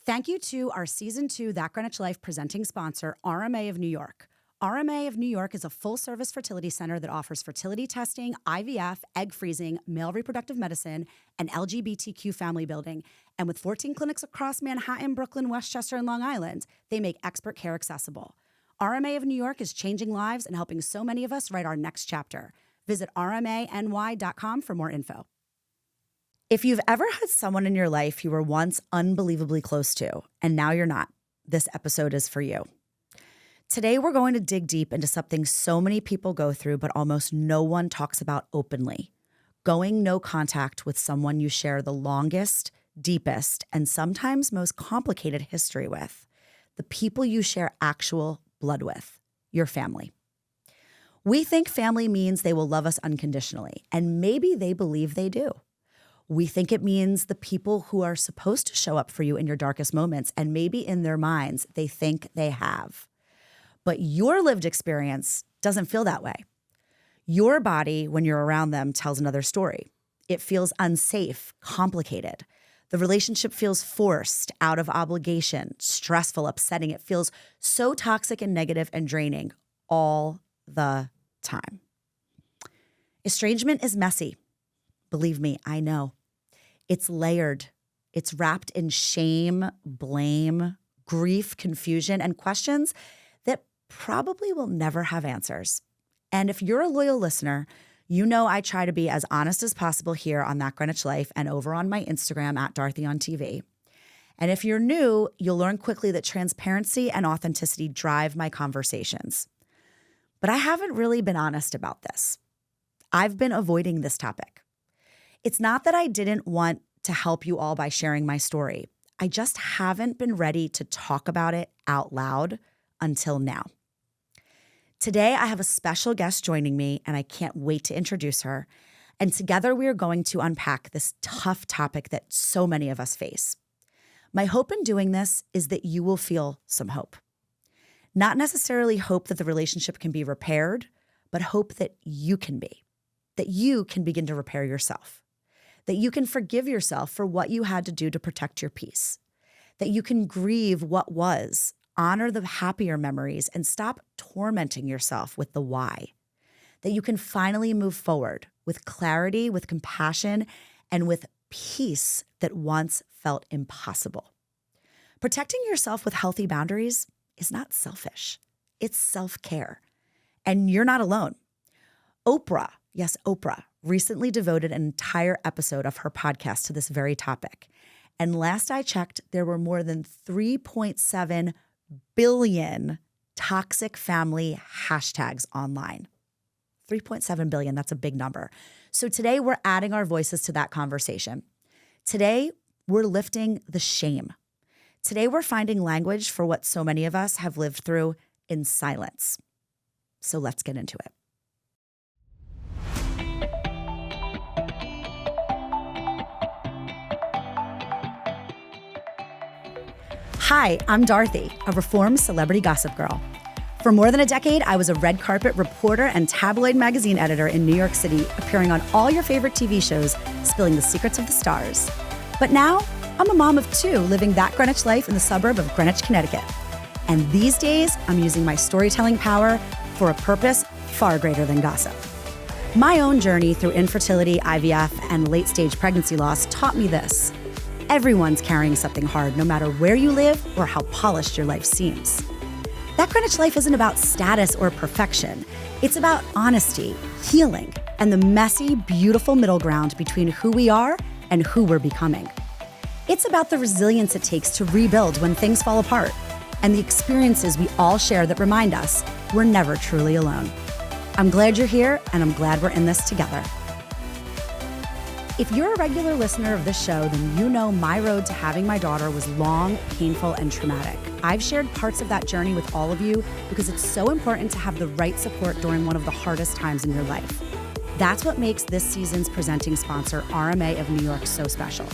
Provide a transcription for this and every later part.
Thank you to our Season 2 That Greenwich Life presenting sponsor, RMA of New York. RMA of New York is a full-service fertility center that offers fertility testing, IVF, egg freezing, male reproductive medicine, and LGBTQ family building. And with 14 clinics across Manhattan, Brooklyn, Westchester, and Long Island, they make expert care accessible. RMA of New York is changing lives and helping so many of us write our next chapter. Visit rmany.com for more info. If you've ever had someone in your life you were once unbelievably close to, and now you're not, this episode is for you. Today, we're going to dig deep into something so many people go through, but almost no one talks about openly. Going no contact with someone you share the longest, deepest, and sometimes most complicated history with. The people you share actual blood with, your family. We think family means they will love us unconditionally, and maybe they believe they do. We think it means the people who are supposed to show up for you in your darkest moments, and maybe in their minds, they think they have. But your lived experience doesn't feel that way. Your body, when you're around them, tells another story. It feels unsafe, complicated. The relationship feels forced, out of obligation, stressful, upsetting. It feels so toxic and negative and draining all the time. Estrangement is messy. Believe me, I know. It's layered. It's wrapped in shame, blame, grief, confusion, and questions that probably will never have answers. And if you're a loyal listener, you know I try to be as honest as possible here on That Greenwich Life and over on my Instagram at Dorothy on TV. And if you're new, you'll learn quickly that transparency and authenticity drive my conversations. But I haven't really been honest about this. I've been avoiding this topic. It's not that I didn't want to help you all by sharing my story. I just haven't been ready to talk about it out loud until now. Today, I have a special guest joining me, and I can't wait to introduce her. And together, we are going to unpack this tough topic that so many of us face. My hope in doing this is that you will feel some hope. Not necessarily hope that the relationship can be repaired, but hope that you can be, that you can begin to repair yourself, that you can forgive yourself for what you had to do to protect your peace, that you can grieve what was, honor the happier memories, and stop tormenting yourself with the why. That you can finally move forward with clarity, with compassion, and with peace that once felt impossible. Protecting yourself with healthy boundaries is not selfish. It's self-care. And you're not alone. Oprah, yes, Oprah, recently devoted an entire episode of her podcast to this very topic. And last I checked, there were more than 3.7 billion toxic family hashtags online. 3.7 billion, that's a big number. So today we're adding our voices to that conversation. Today we're lifting the shame. Today we're finding language for what so many of us have lived through in silence. So let's get into it. Hi, I'm Dorothy, a reformed celebrity gossip girl. For more than a decade, I was a red carpet reporter and tabloid magazine editor in New York City, appearing on all your favorite TV shows, spilling the secrets of the stars. But now, I'm a mom of two, living that Greenwich life in the suburb of Greenwich, Connecticut. And these days, I'm using my storytelling power for a purpose far greater than gossip. My own journey through infertility, IVF, and late-stage pregnancy loss taught me this. Everyone's carrying something hard, no matter where you live or how polished your life seems. That Greenwich Life isn't about status or perfection. It's about honesty, healing, and the messy, beautiful middle ground between who we are and who we're becoming. It's about the resilience it takes to rebuild when things fall apart, and the experiences we all share that remind us we're never truly alone. I'm glad you're here, and I'm glad we're in this together. If you're a regular listener of this show, then you know my road to having my daughter was long, painful, and traumatic. I've shared parts of that journey with all of you because it's so important to have the right support during one of the hardest times in your life. That's what makes this season's presenting sponsor, RMA of New York, so special.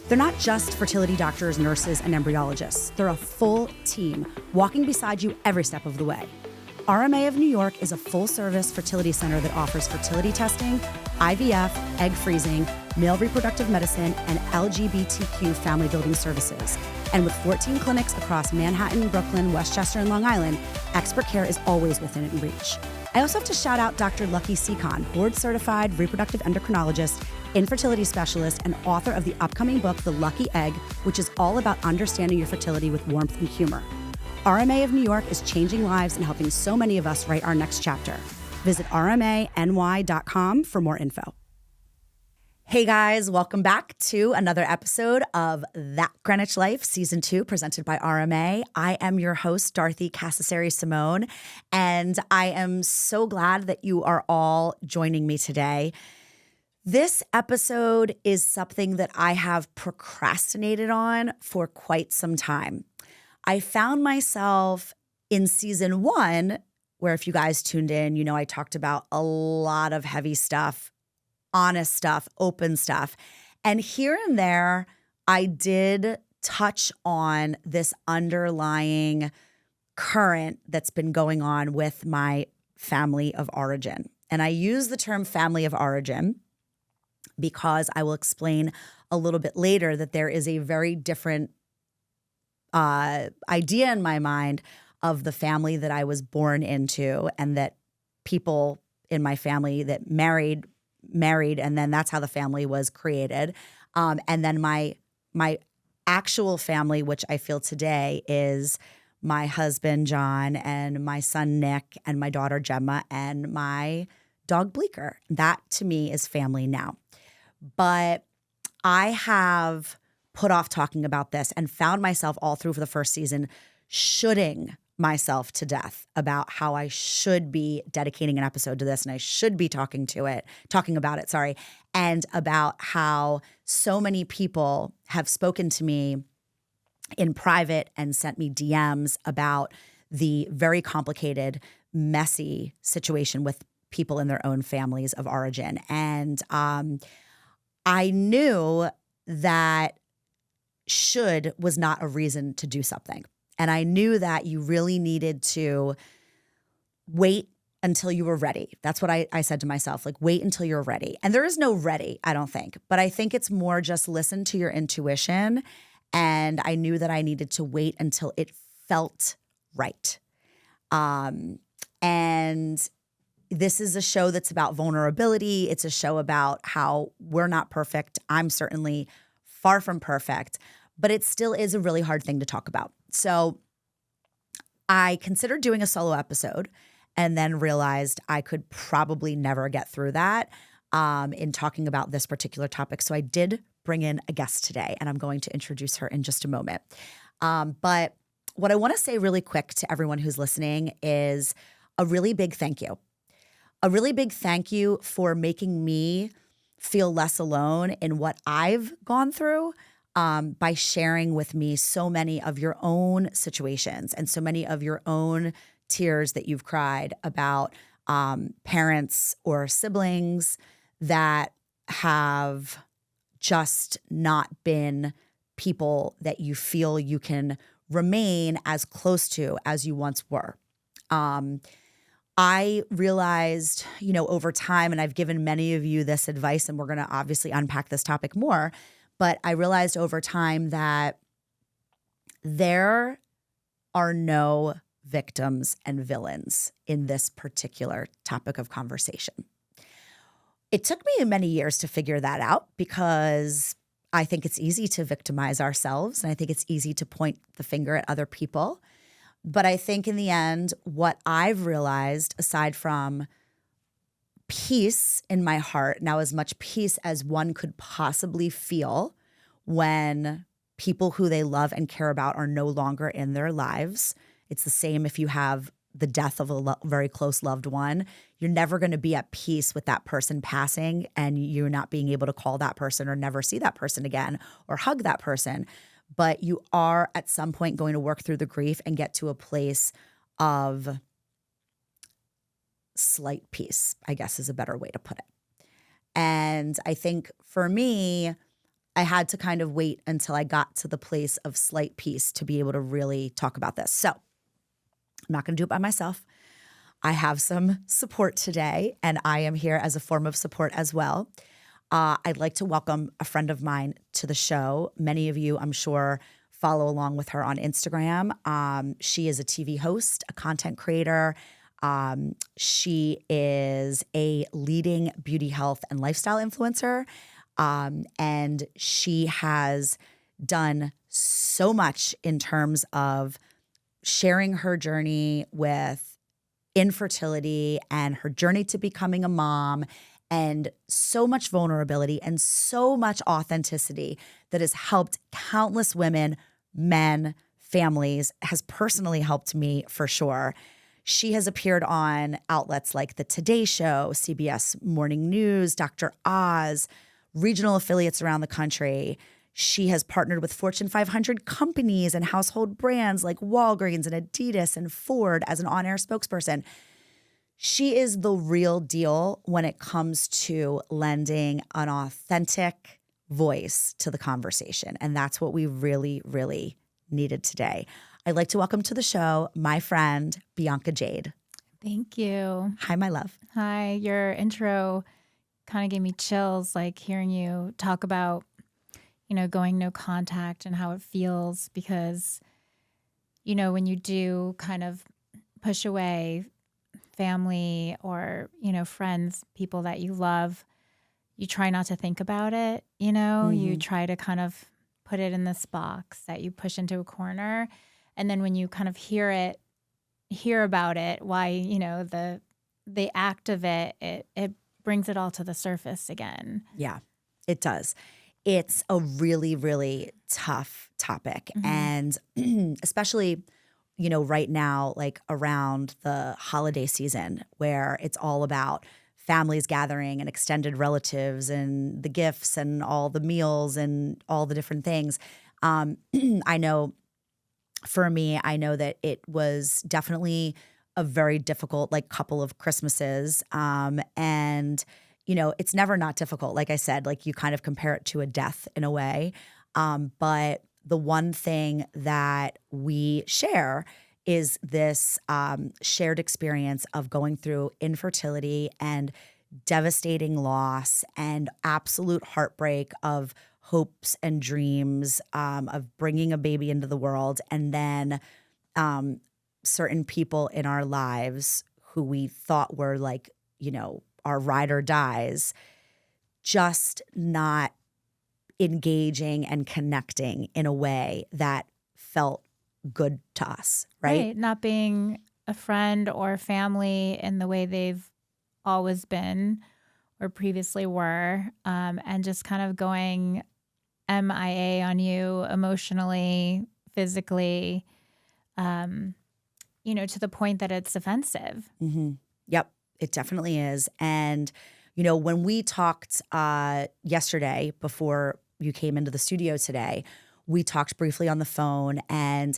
They're not just fertility doctors, nurses, and embryologists. They're a full team walking beside you every step of the way. RMA of New York is a full-service fertility center that offers fertility testing, IVF, egg freezing, male reproductive medicine, and LGBTQ family building services. And with 14 clinics across Manhattan, Brooklyn, Westchester, and Long Island, expert care is always within reach. I also have to shout out Dr. Lucky Seacon, board-certified reproductive endocrinologist, infertility specialist, and author of the upcoming book, The Lucky Egg, which is all about understanding your fertility with warmth and humor. RMA of New York is changing lives and helping so many of us write our next chapter. Visit rmany.com for more info. Hey guys, welcome back to another episode of That Greenwich Life, Season 2, presented by RMA. I am your host, Dorothy Cascerceri Simone, and I am so glad that you are all joining me today. This episode is something that I have procrastinated on for quite some time. I found myself in Season 1, where if you guys tuned in, you know I talked about a lot of heavy stuff, honest stuff, open stuff. And here and there, I did touch on this underlying current that's been going on with my family of origin. And I use the term family of origin because I will explain a little bit later that there is a very different idea in my mind of the family that I was born into, and that people in my family that married, and then that's how the family was created. And then my actual family, which I feel today, is my husband, John, and my son, Nick, and my daughter, Gemma, and my dog, Bleecker. That to me is family now. But I have put off talking about this and found myself all through for the first season shoulding myself to death about how I should be dedicating an episode to this and I should be talking about it, and about how so many people have spoken to me in private and sent me DMs about the very complicated, messy situation with people in their own families of origin. And I knew that should was not a reason to do something. And I knew that you really needed to wait until you were ready. That's what I said to myself, like, wait until you're ready. And there is no ready, I don't think. But I think it's more just listen to your intuition. And I knew that I needed to wait until it felt right. And this is a show that's about vulnerability. It's a show about how we're not perfect. I'm certainly far from perfect, but it still is a really hard thing to talk about. So I considered doing a solo episode and then realized I could probably never get through that in talking about this particular topic. So I did bring in a guest today, and I'm going to introduce her in just a moment. But what I want to say really quick to everyone who's listening is a really big thank you. A really big thank you for making me feel less alone in what I've gone through by sharing with me so many of your own situations and so many of your own tears that you've cried about parents or siblings that have just not been people that you feel you can remain as close to as you once were. I realized, over time, and I've given many of you this advice, and we're going to obviously unpack this topic more, but I realized over time that there are no victims and villains in this particular topic of conversation. It took me many years to figure that out because I think it's easy to victimize ourselves, and I think it's easy to point the finger at other people. But I think in the end, what I've realized, aside from peace in my heart, now as much peace as one could possibly feel when people who they love and care about are no longer in their lives. It's the same if you have the death of a very close loved one. You're never going to be at peace with that person passing and you're not being able to call that person or never see that person again or hug that person. But you are at some point going to work through the grief and get to a place of slight peace, I guess is a better way to put it. And I think for me, I had to kind of wait until I got to the place of slight peace to be able to really talk about this. So I'm not going to do it by myself. I have some support today, and I am here as a form of support as well. I'd like to welcome a friend of mine to the show. Many of you, I'm sure, follow along with her on Instagram. She is a TV host, a content creator. She is a leading beauty, health, and lifestyle influencer. And she has done so much in terms of sharing her journey with infertility and her journey to becoming a mom, and so much vulnerability and so much authenticity that has helped countless women, men, families, has personally helped me for sure. She has appeared on outlets like The Today Show, CBS Morning News, Dr. Oz, regional affiliates around the country. She has partnered with Fortune 500 companies and household brands like Walgreens and Adidas and Ford as an on-air spokesperson. She is the real deal when it comes to lending an authentic voice to the conversation. And that's what we really, really needed today. I'd like to welcome to the show my friend, Bianca Jade. Thank you. Hi, my love. Hi. Your intro kind of gave me chills, like hearing you talk about, going no contact and how it feels, because, when you do kind of push away family or, friends, people that you love, you try not to think about it, you try to kind of put it in this box that you push into a corner. And then when you kind of hear about it, why, the act of it brings it all to the surface again. Yeah, it does. It's a really, really tough topic. And especially, right now, like around the holiday season where it's all about families gathering and extended relatives and the gifts and all the meals and all the different things. I know for me, I know that it was definitely a very difficult couple of Christmases. And it's never not difficult. Like I said, you kind of compare it to a death in a way. But the one thing that we share is this shared experience of going through infertility and devastating loss and absolute heartbreak of hopes and dreams of bringing a baby into the world. And then certain people in our lives who we thought were our ride or dies, just not engaging and connecting in a way that felt good to us, right? Not being a friend or family in the way they've always been or previously were, and just kind of going MIA on you emotionally, physically, to the point that it's offensive. Yep. It definitely is. And, when we talked yesterday before you came into the studio today, we talked briefly on the phone. And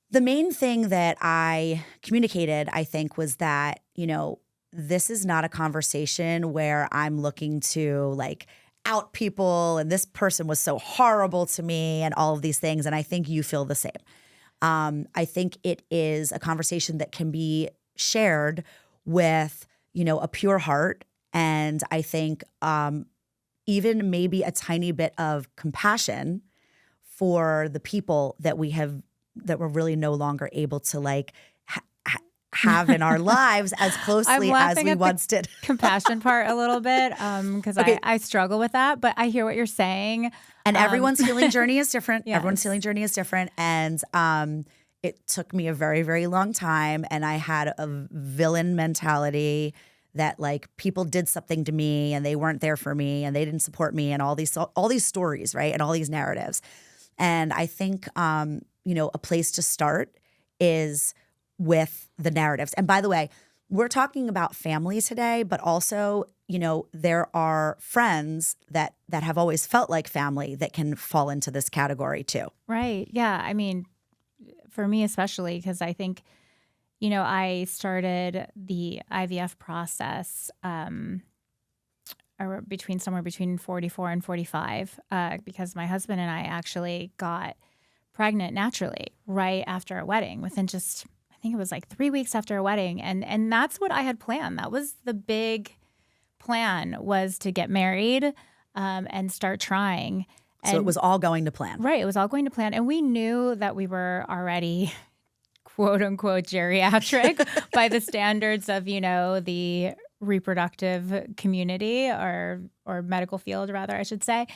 the main thing that I communicated, I think, was that, this is not a conversation where I'm looking to out people and this person was so horrible to me and all of these things. And I think you feel the same. I think it is a conversation that can be shared with, a pure heart. And I think even maybe a tiny bit of compassion for the people that we're really no longer able to have in our lives as closely as we once did. Compassion part a little bit, because I struggle with that, but I hear what you're saying. And everyone's healing journey is different. Yes. Everyone's healing journey is different. And it took me a very, very long time. And I had a villain mentality that people did something to me and they weren't there for me and they didn't support me and all these stories, right? And all these narratives. And I think, a place to start is with the narratives. And by the way, we're talking about family today, but also, there are friends that have always felt like family that can fall into this category too. Right. Yeah. I mean, for me especially, because I think, I started the IVF process somewhere between 44 and 45 because my husband and I actually got pregnant naturally right after our wedding within just, I think it was like 3 weeks after a wedding. And that's what I had planned. That was the big plan, was to get married and start trying. So it was all going to plan. Right. It was all going to plan. And we knew that we were already quote unquote geriatric by the standards of, the reproductive community or medical field, rather, I should say.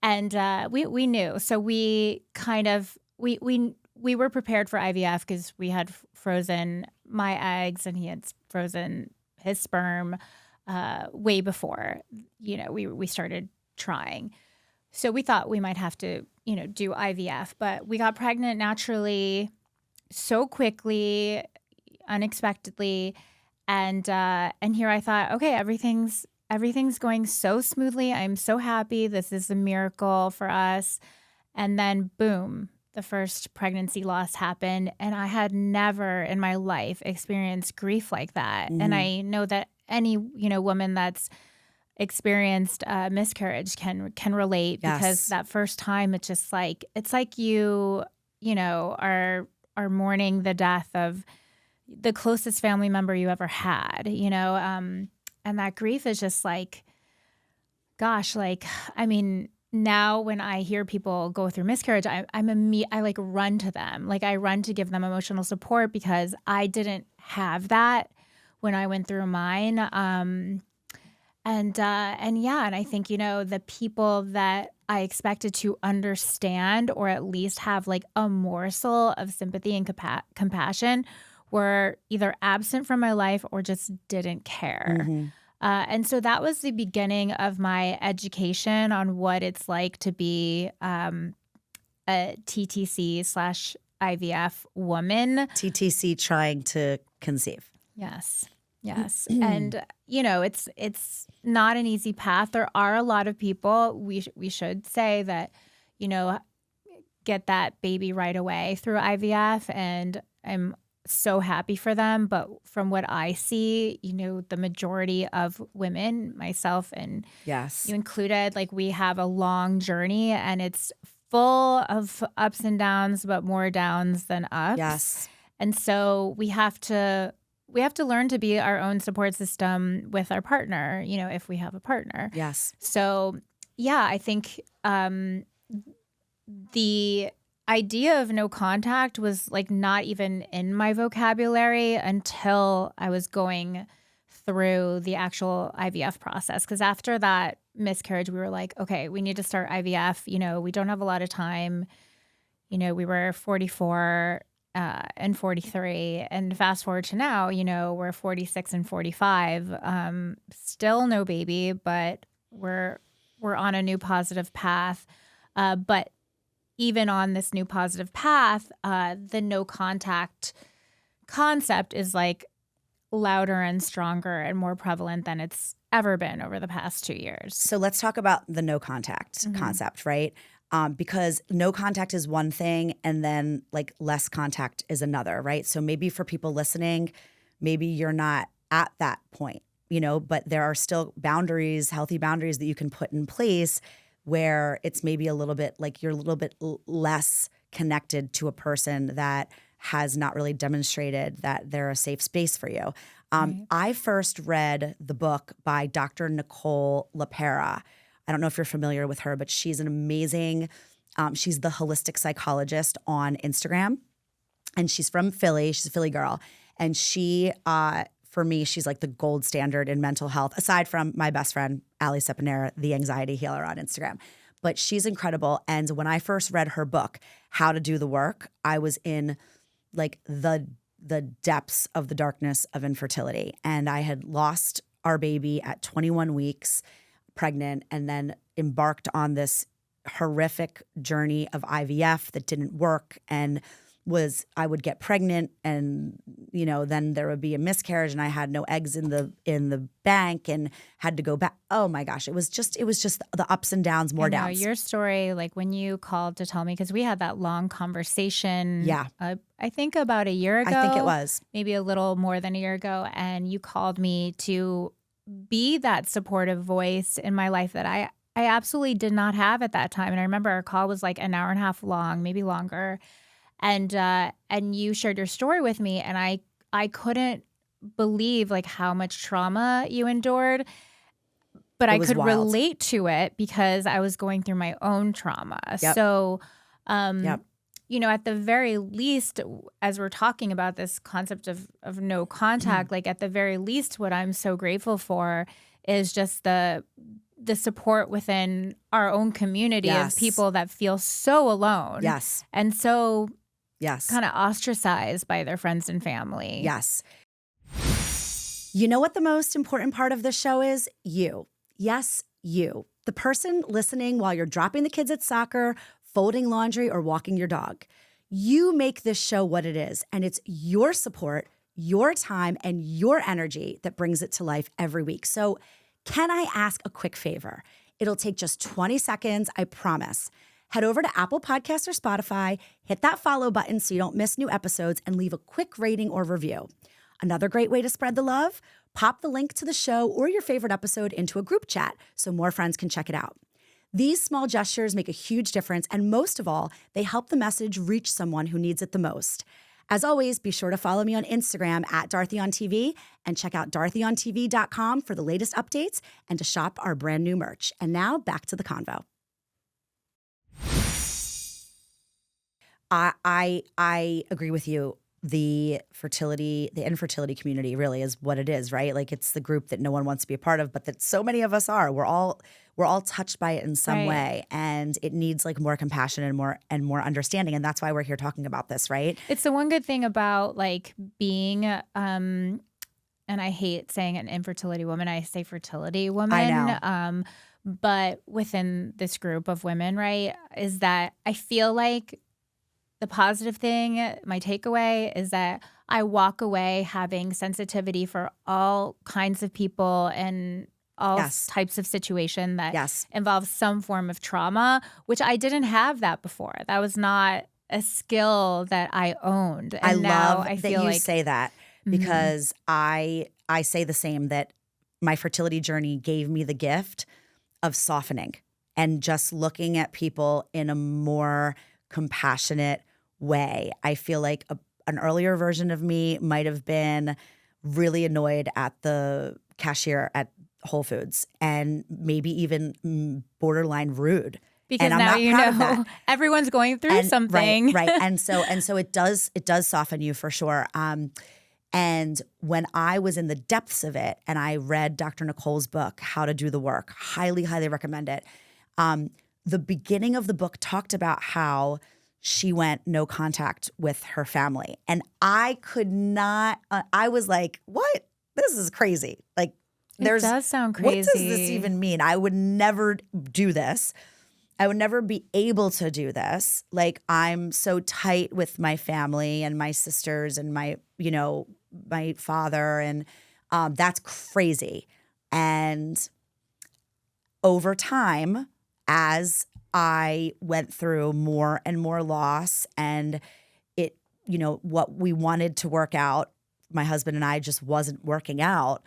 And we knew. So we kind of, we were prepared for IVF because we had frozen my eggs and he had frozen his sperm way before, we started trying. So we thought we might have to, do IVF, but we got pregnant naturally so quickly, unexpectedly. And here I thought, okay, everything's going so smoothly. I'm so happy. This is a miracle for us. And then boom, the first pregnancy loss happened. And I had never in my life experienced grief like that. Mm-hmm. And I know that any, woman that's experienced miscarriage can relate. Yes. Because that first time, it's just like, you are mourning the death of the closest family member you ever had, and that grief is just like, gosh, now when I hear people go through miscarriage, I like run to them. Like I run to give them emotional support because I didn't have that when I went through mine. And I think, the people that I expected to understand or at least have like a morsel of sympathy and compassion were either absent from my life or just didn't care. Mm-hmm. And so that was the beginning of my education on what it's like to be a TTC/IVF woman. TTC, trying to conceive. Yes. And, it's not an easy path. There are a lot of people, we should say that, get that baby right away through IVF, and I'm so happy for them. But from what I see, the majority of women, myself and yes, you included, like we have a long journey and it's full of ups and downs, but more downs than ups. Yes. And so we have to learn to be our own support system with our partner, if we have a partner. Yes. So, yeah, I think the idea of no contact was like not even in my vocabulary until I was going through the actual IVF process. Because after that miscarriage, we were like, okay, we need to start IVF. We don't have a lot of time. We were 44 and 43, and fast forward to now, we're 46 and 45. Still no baby, but we're on a new positive path. But even on this new positive path, the no contact concept is like louder and stronger and more prevalent than it's ever been over the past 2 years. So let's talk about the no contact mm-hmm. concept, right? Because no contact is one thing and then like less contact is another, right? So maybe for people listening, maybe you're not at that point, but there are still boundaries, healthy boundaries that you can put in place where it's maybe a little bit like you're a little bit less connected to a person that has not really demonstrated that they're a safe space for you. Right. I first read the book by Dr. Nicole LaPera. I don't know if you're familiar with her, but she's an amazing, she's the holistic psychologist on Instagram. And she's from Philly. She's a Philly girl. And she, for me, she's like the gold standard in mental health, aside from my best friend, Ali Sepanera, the anxiety healer on Instagram. But she's incredible. And when I first read her book, How to Do the Work, I was in like the depths of the darkness of infertility. And I had lost our baby at 21 weeks pregnant, and then embarked on this horrific journey of IVF that didn't work, and I would get pregnant, and then there would be a miscarriage, and I had no eggs in the bank and had to go back. Oh my gosh, it was just the ups and downs, more downs. Your story, like when you called to tell me, because we had that long conversation. Yeah, I think about a year ago. I think it was maybe a little more than a year ago, and you called me to be that supportive voice in my life that I absolutely did not have at that time. And I remember our call was like an hour and a half long, maybe longer. And you shared your story with me, and I couldn't believe like how much trauma you endured, but It I was could wild. relate to it because I was going through my own trauma. Yep. So, Yep. at the very least, as we're talking about this concept of no contact, like at the very least, what I'm so grateful for is just the support within our own community Yes. of people that feel so alone. Yes. And so Yes. kind of ostracized by their friends and family. Yes. You know what the most important part of this show is? You. Yes, you. The person listening while you're dropping the kids at soccer, folding laundry, or walking your dog. You make this show what it is, and it's your support, your time, and your energy that brings it to life every week. So can I ask a quick favor? It'll take just 20 seconds, I promise. Head over to Apple Podcasts or Spotify, hit that follow button so you don't miss new episodes, and leave a quick rating or review. Another great way to spread the love, pop the link to the show or your favorite episode into a group chat so more friends can check it out. These small gestures make a huge difference, and most of all, they help the message reach someone who needs it the most. As always, be sure to follow me on Instagram at DorothyOnTV and check out DorothyOnTV.com for the latest updates and to shop our brand new merch. And now back to the convo. I agree with you. The infertility community really is what it is, right? Like it's the group that no one wants to be a part of, but that so many of us are. We're all touched by it in some way, and it needs like more compassion and more understanding, and that's why we're here talking about this, right? It's the one good thing about like being and I hate saying an infertility woman, I say fertility woman. I know. But within this group of women, right, is that I feel like the positive thing, my takeaway is that I walk away having sensitivity for all kinds of people and all types of situation that involves some form of trauma, which I didn't have that before. That was not a skill that I owned. And I now love I that feel you like, say that because I say the same, that my fertility journey gave me the gift of softening and just looking at people in a more compassionate way. I feel like an earlier version of me might have been really annoyed at the cashier at Whole Foods and maybe even borderline rude. because and I'm now not you proud of know that. everyone's going through something. Right. And so it does soften you for sure. And when I was in the depths of it and I read Dr. Nicole's book, How to Do the Work, highly, highly recommend it. The beginning of the book talked about how she went no contact with her family. And I could not, I was like, what? This is crazy. Like, It does sound crazy. What does this even mean? I would never do this. I would never be able to do this. Like, I'm so tight with my family and my sisters and my father. And that's crazy. And over time, as I went through more and more loss and it, what we wanted to work out, my husband and I just wasn't working out.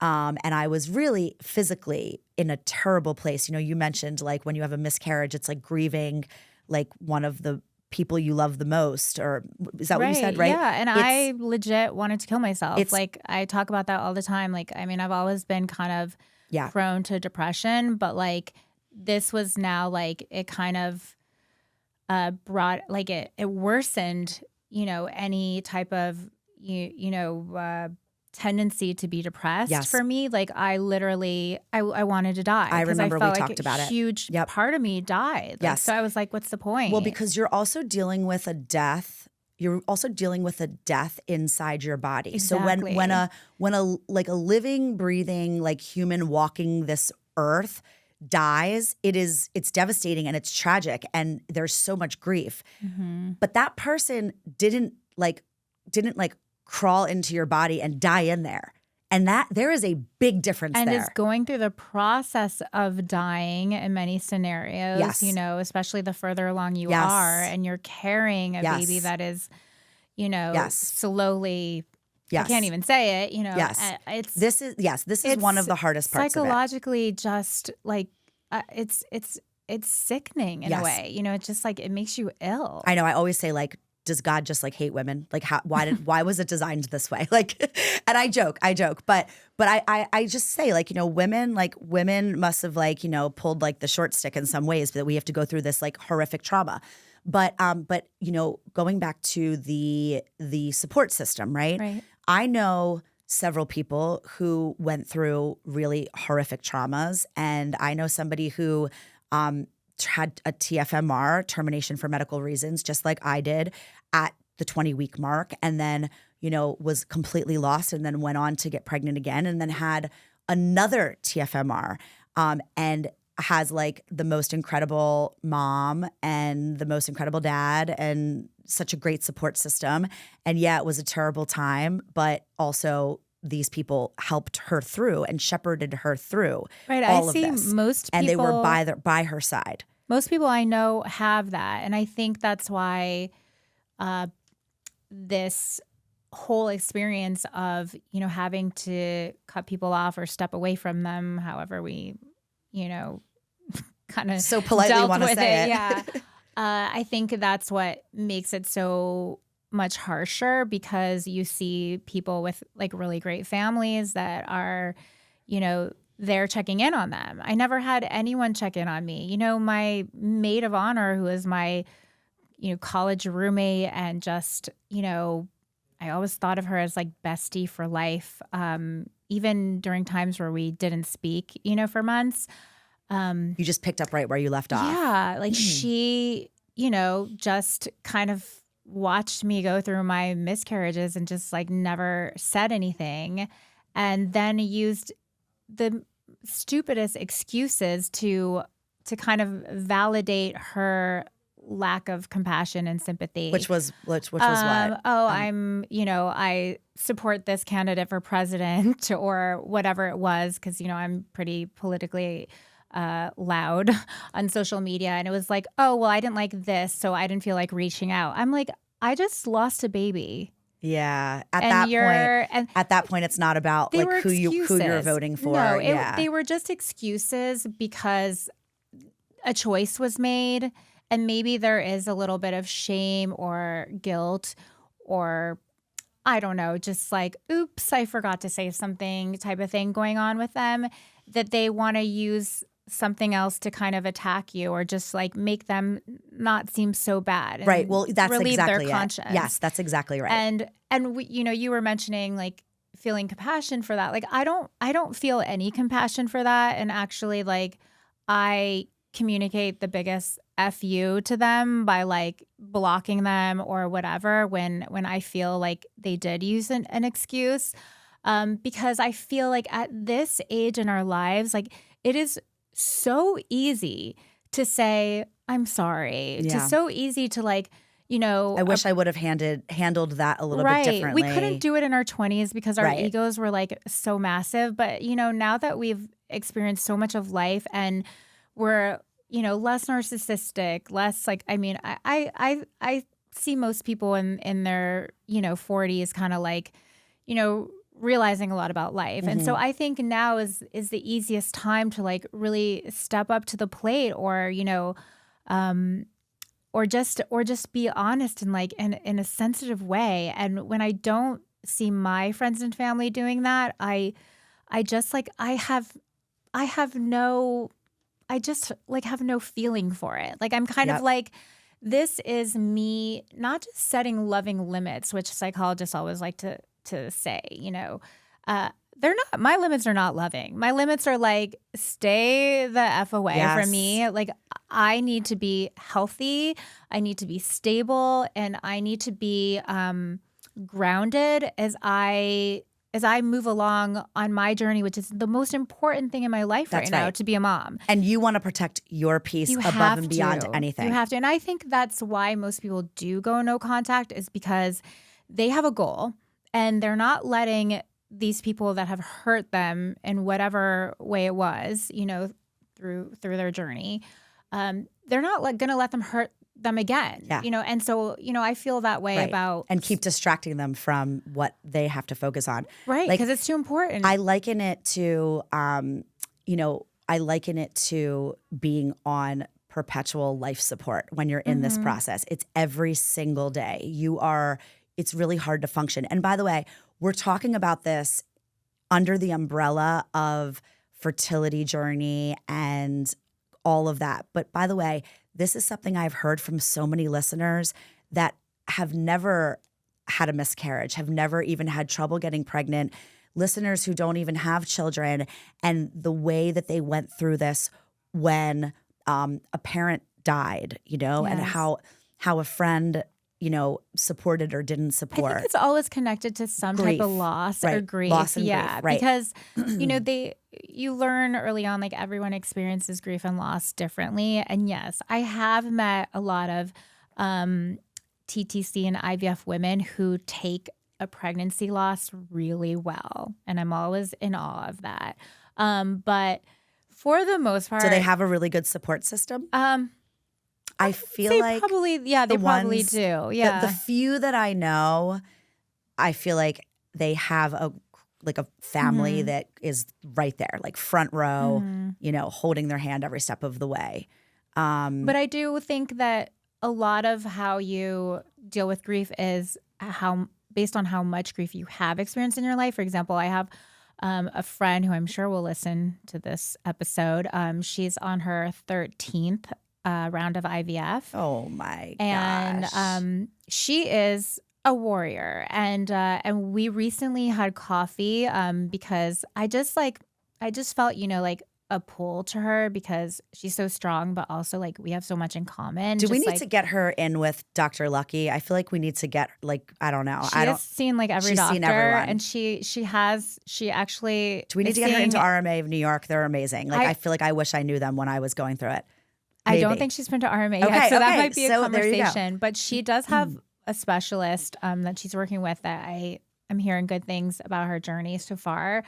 And I was really physically in a terrible place. You mentioned like when you have a miscarriage, it's like grieving like one of the people you love the most, or is that what you said, right? Yeah, and I legit wanted to kill myself. Like I talk about that all the time. Like, I mean, I've always been kind of prone to depression, but like this was now like it kind of brought like it worsened, any type of tendency to be depressed for me. Like I literally I wanted to die. I remember I felt we like talked about it. A huge part of me died. Like, so I was like, what's the point? Well, because you're also dealing with a death. You're also dealing with a death inside your body. Exactly. So when a like a living, breathing, like human walking this earth dies, it's devastating and it's tragic and there's so much grief. But that person didn't crawl into your body and die in there. And that there is a big difference and there. is going through the process of dying in many scenarios, especially the further along you are and you're carrying a baby that is, slowly I can't even say it, This is one of the hardest parts of it. Psychologically just like it's sickening in a way. It's just like it makes you ill. I know. I always say like does God just like hate women? Like why was it designed this way? Like, and I joke, but I just say like, women must have like, pulled like the short stick in some ways, that we have to go through this like horrific trauma. But going back to the support system, right? Right. I know several people who went through really horrific traumas, and I know somebody who had a TFMR, termination for medical reasons, just like I did at the 20-week mark, and then, was completely lost, and then went on to get pregnant again, and then had another TFMR, and has like the most incredible mom and the most incredible dad and such a great support system. And yeah, it was a terrible time, but also these people helped her through and shepherded her through Right. all I of see this. most people, and they were by her side. Most people I know have that. And I think that's why this whole experience of, having to cut people off or step away from them, however we, kind of So politely want to say it. Yeah. I think that's what makes it so much harsher, because you see people with like really great families that are, they're checking in on them. I never had anyone check in on me. My maid of honor, who is my, college roommate, and just, I always thought of her as like bestie for life. Even during times where we didn't speak, for months. You just picked up right where you left off. Yeah. Like she, just kind of watched me go through my miscarriages and just like never said anything, and then used the stupidest excuses to kind of validate her lack of compassion and sympathy. Which was what? I support this candidate for president or whatever it was, because, I'm pretty politically loud on social media. And it was like, oh, well, I didn't like this, so I didn't feel like reaching out. I'm like, I just lost a baby. Yeah. At that point, it's not about like who you're voting for. No, they were just excuses because a choice was made, and maybe there is a little bit of shame or guilt, or I don't know, just like, oops, I forgot to say something type of thing going on with them, that they want to use something else to kind of attack you, or just like make them not seem so bad. Right. Well, that's relieve exactly their conscience. it. Yes, that's exactly right. And we, you were mentioning like feeling compassion for that. Like I don't feel any compassion for that. And actually, like, I communicate the biggest F you to them by like blocking them or whatever when I feel like they did use an excuse. Because I feel like at this age in our lives, like it is so easy to say, I'm sorry. Yeah. It's so easy to like, I wish I would have handled that a little bit differently. We couldn't do it in our 20s because our egos were like so massive. But, now that we've experienced so much of life and we're, less narcissistic, less like, I mean, I see most people in their, 40s kind of like, realizing a lot about life. And so I think now is the easiest time to like really step up to the plate, or, or just be honest and like in a sensitive way. And when I don't see my friends and family doing that, I just like, I have no feeling for it. Like I'm kind of like, this is me not just setting loving limits, which psychologists always like to say, they're not, my limits are not loving. My limits are like, stay the F away from me. Like I need to be healthy. I need to be stable, and I need to be grounded as I move along on my journey, which is the most important thing in my life right now, to be a mom. And you want to protect your peace above and beyond anything. You have to. And I think that's why most people do go no contact, is because they have a goal and they're not letting these people that have hurt them in whatever way it was, through their journey, they're not going to let them hurt them again, and so, I feel that way about, and keep distracting them from what they have to focus on. Right. Because it's too important. I liken it to, being on perpetual life support when you're in this process. It's every single day. It's really hard to function. And by the way, we're talking about this under the umbrella of fertility journey and all of that. But by the way, this is something I've heard from so many listeners that have never had a miscarriage, have never even had trouble getting pregnant, listeners who don't even have children, and the way that they went through this when a parent died, and how a friend, supported or didn't support. I think it's always connected to some type of loss or grief. Loss and grief, right. Because, you learn early on, like everyone experiences grief and loss differently. And yes, I have met a lot of TTC and IVF women who take a pregnancy loss really well. And I'm always in awe of that. But for the most part. Do they have a really good support system? I feel like probably, they probably do. Yeah. The few that I know, I feel like they have a family that is right there, like front row, holding their hand every step of the way. But I do think that a lot of how you deal with grief is based on how much grief you have experienced in your life. For example, I have a friend who I'm sure will listen to this episode. She's on her 13th round of IVF. Oh my gosh. And she is a warrior. And we recently had coffee because I just felt, a pull to her because she's so strong, but also like we have so much in common. Do we need to get her in with Dr. Lucky? I feel like we need to get I don't know. She has seen like every doctor, seen everyone. And she actually. Do we need to get her into RMA of New York? They're amazing. I feel like I wish I knew them when I was going through it. Maybe. I don't think she's been to RMA yet, so that might be a conversation. But she does have a specialist that she's working with that I'm hearing good things about her journey so far.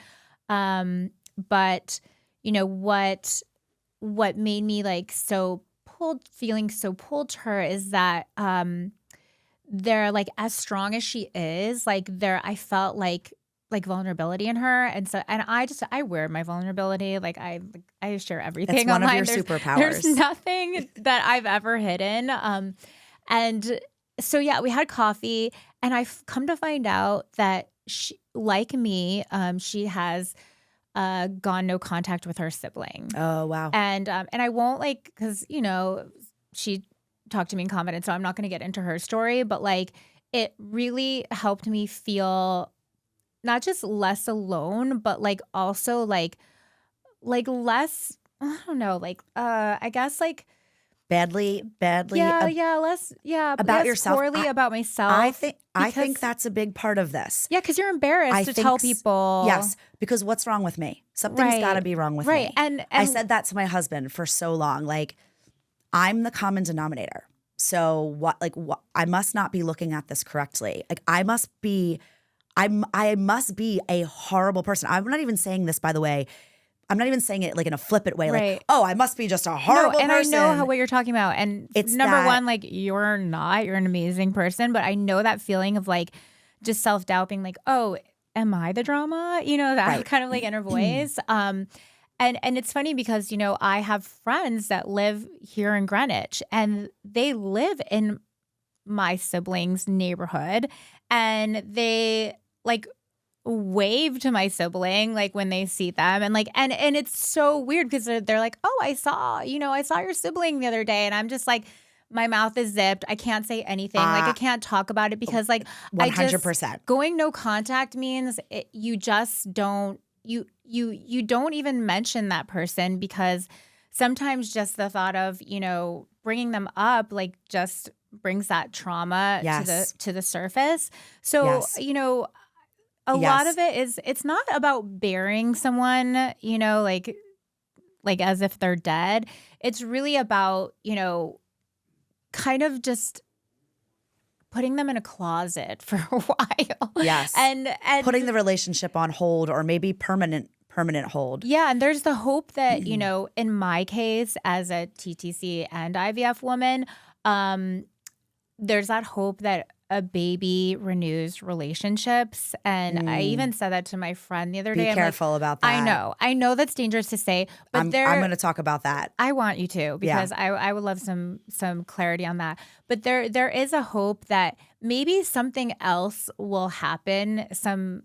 But what made me feeling so pulled to her is that they're like as strong as she is, I felt like vulnerability in her, and I wear my vulnerability, I share everything. It's one online. of your superpowers. There's nothing that I've ever hidden, and so we had coffee, and I've come to find out that she, like me, she has gone no contact with her sibling. Oh wow! And I won't because she talked to me and commented, so I'm not going to get into her story, but it really helped me feel not just less alone, but also less, I don't know, I guess badly less about less yourself, poorly about myself. I think that's a big part of this. Yeah, because you're embarrassed to tell people. Yes, because what's wrong with me? Something's got to be wrong with me. And I said that to my husband for so long. I'm the common denominator. So what? I must not be looking at this correctly. I must be a horrible person. I'm not even saying this, by the way. I'm not even saying it in a flippant way. Right. I must be just a horrible person. And I know what you're talking about. And it's number one, you're not. You're an amazing person. But I know that feeling of just self-doubt, being oh, am I the drama? That kind of inner voice. And it's funny because, I have friends that live here in Greenwich, and they live in my siblings' neighborhood, and they wave to my sibling when they see them, and and it's so weird because they're oh, I saw your sibling the other day, and I'm just my mouth is zipped. I can't say anything. I can't talk about it because 100%. Going no contact means you just don't you don't even mention that person, because sometimes just the thought of bringing them up just brings that trauma to the surface. So a lot of it is, it's not about burying someone, as if they're dead. It's really about, kind of just putting them in a closet for a while. Yes. And putting the relationship on hold, or maybe permanent hold. Yeah. And there's the hope that, in my case as a TTC and IVF woman, there's that hope that a baby renews relationships. And I even said that to my friend the other day. Be careful about that. I know that's dangerous to say, but I'm going to talk about that. I want you to, because I would love some clarity on that. But there is a hope that maybe something else will happen. Some,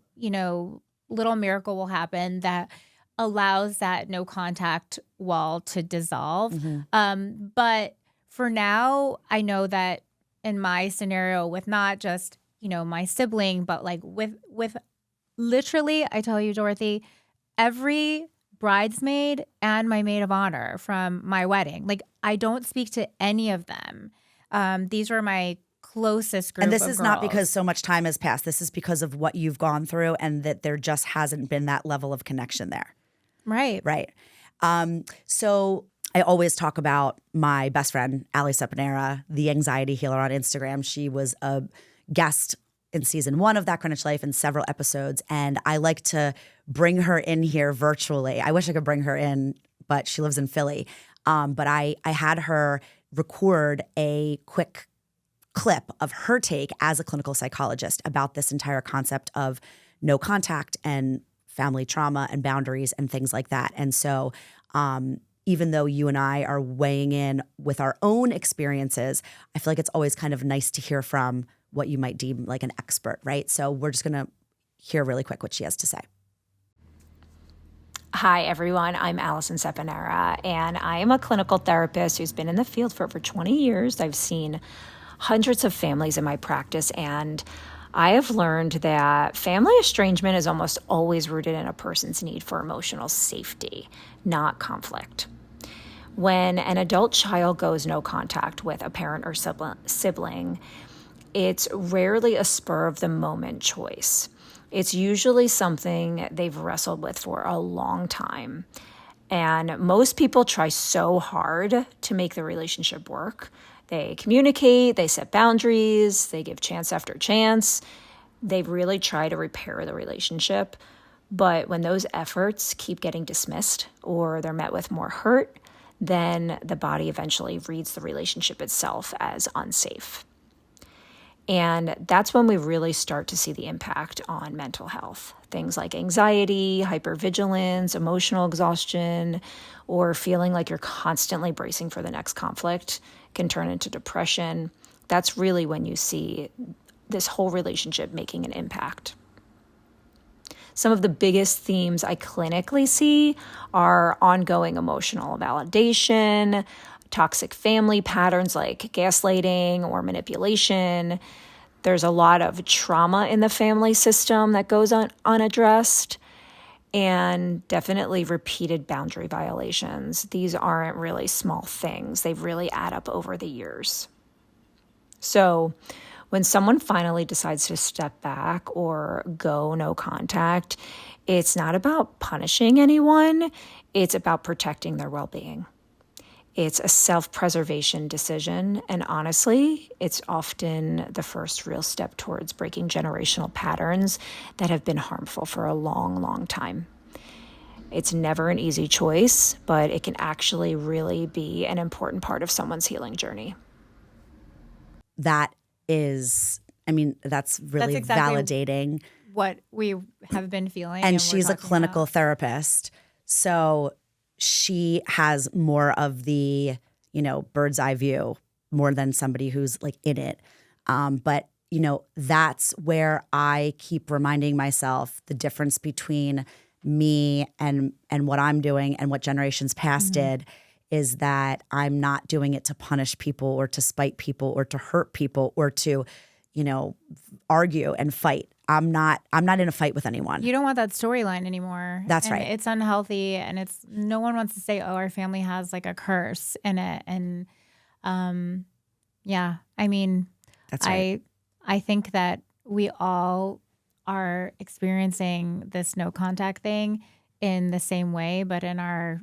little miracle will happen that allows that no contact wall to dissolve. But for now, I know that in my scenario with not just, my sibling, but like with literally, I tell you, Dorothy, every bridesmaid and my maid of honor from my wedding, like I don't speak to any of them. These were my closest group of girls. And this is not because so much time has passed. This is because of what you've gone through and that there just hasn't been that level of connection there. Right. Right. So I always talk about my best friend, Ali Sepanera, the anxiety healer on Instagram. She was a guest in season 1 of That Greenwich Life in several episodes. And I like to bring her in here virtually. I wish I could bring her in, but she lives in Philly. But I had her record a quick clip of her take as a clinical psychologist about this entire concept of no contact and family trauma and boundaries and things like that. And so even though you and I are weighing in with our own experiences, I feel like it's always kind of nice to hear from what you might deem like an expert, right? So we're just going to hear really quick what she has to say. Hi, everyone. I'm Allison Sepanera, and I am a clinical therapist who's been in the field for over 20 years. I've seen hundreds of families in my practice, and I have learned that family estrangement is almost always rooted in a person's need for emotional safety, not conflict. When an adult child goes no contact with a parent or sibling, it's rarely a spur of the moment choice. It's usually something they've wrestled with for a long time. And most people try so hard to make the relationship work. They communicate, they set boundaries, they give chance after chance. They really try to repair the relationship. But when those efforts keep getting dismissed or they're met with more hurt, then the body eventually reads the relationship itself as unsafe. And that's when we really start to see the impact on mental health. Things like anxiety, hypervigilance, emotional exhaustion, or feeling like you're constantly bracing for the next conflict can turn into depression. That's really when you see this whole relationship making an impact. Some of the biggest themes I clinically see are ongoing emotional validation, toxic family patterns like gaslighting or manipulation. There's a lot of trauma in the family system that goes unaddressed, and definitely repeated boundary violations. These aren't really small things. They really add up over the years. So when someone finally decides to step back or go no contact, it's not about punishing anyone. It's about protecting their well-being. It's a self-preservation decision, and honestly, it's often the first real step towards breaking generational patterns that have been harmful for a long, long time. It's never an easy choice, but it can actually really be an important part of someone's healing journey. That's really exactly validating. What we have been feeling. And she's a clinical therapist. So she has more of the, bird's eye view more than somebody who's like in it. But that's where I keep reminding myself the difference between me and what I'm doing and what generations past did is that I'm not doing it to punish people or to spite people or to hurt people or to, argue and fight. I'm not in a fight with anyone. You don't want that storyline anymore. That's and right. It's unhealthy, and no one wants to say, "Oh, our family has like a curse in it." And That's right. I think that we all are experiencing this no contact thing in the same way, but in our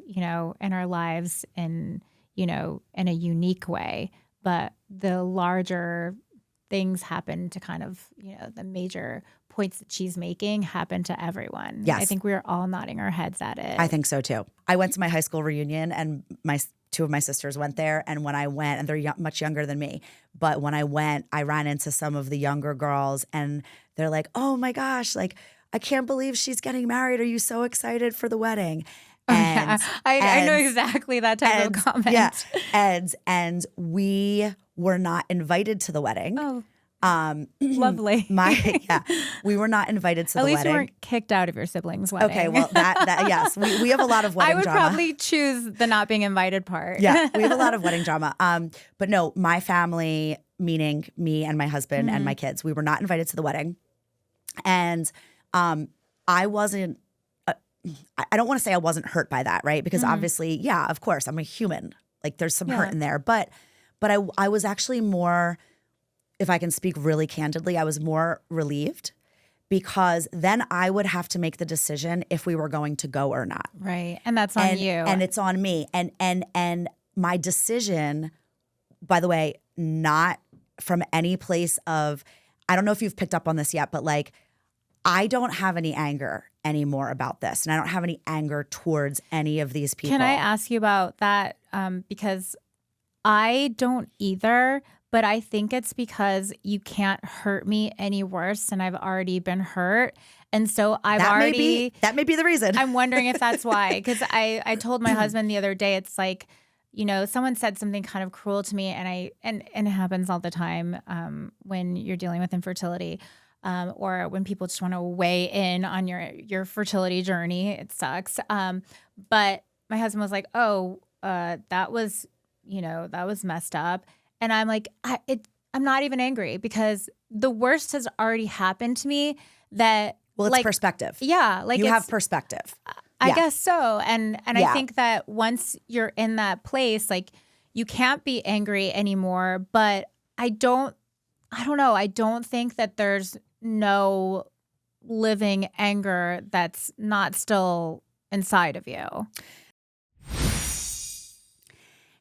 lives in a unique way. But the larger things happen to kind of, the major points that she's making happen to everyone. Yes. I think we're all nodding our heads at it. I think so too. I went to my high school reunion and my two of my sisters went there. And when I went, and they're much younger than me, but when I went, I ran into some of the younger girls and they're like, oh my gosh, like, I can't believe she's getting married. Are you so excited for the wedding? And, I know exactly that type of comment. Yeah. And we were not invited to the wedding. Oh, lovely. We were not invited to the At least wedding. you weren't kicked out of your siblings' wedding. Okay, well, that yes, we have a lot of wedding I would drama. probably choose the not being invited part. Yeah, we have a lot of wedding drama. But no, my family, meaning me and my husband and my kids, we were not invited to the wedding. And I wasn't, I don't want to say I wasn't hurt by that, right? Because obviously, yeah, of course, I'm a human. Like there's some hurt in there. But I was actually more, if I can speak really candidly, I was more relieved because then I would have to make the decision if we were going to go or not. Right. And that's on you. And it's on me. And my decision, by the way, not from any place of, I don't know if you've picked up on this yet, but like, I don't have any anger anymore about this. And I don't have any anger towards any of these people. Can I ask you about that? Because I don't either, but I think it's because you can't hurt me any worse than I've already been hurt. And so that may be the reason. I'm wondering if that's why. Because I told my husband the other day, it's like, you know, someone said something kind of cruel to me, and it happens all the time when you're dealing with infertility. Or when people just want to weigh in on your fertility journey. It sucks. But my husband was like, oh, that was messed up. And I'm like, I'm not even angry because the worst has already happened to me that. Well, it's perspective. Yeah. Like you have perspective. I guess so. And I think that once you're in that place, like you can't be angry anymore, but I don't know. I don't think that there's no living anger that's not still inside of you.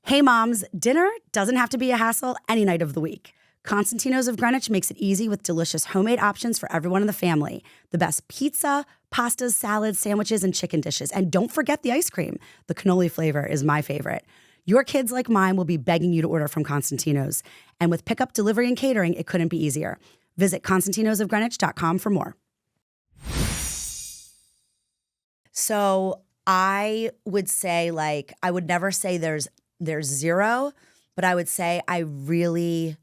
Hey moms, dinner doesn't have to be a hassle any night of the week. Constantino's of Greenwich makes it easy with delicious homemade options for everyone in the family. The best pizza, pastas, salads, sandwiches, and chicken dishes. And don't forget the ice cream. The cannoli flavor is my favorite. Your kids like mine will be begging you to order from Constantino's. And with pickup, delivery, and catering, it couldn't be easier. Visit ConstantinosofGreenwich.com for more. So I would say, like, I would never say there's zero, but I would say I really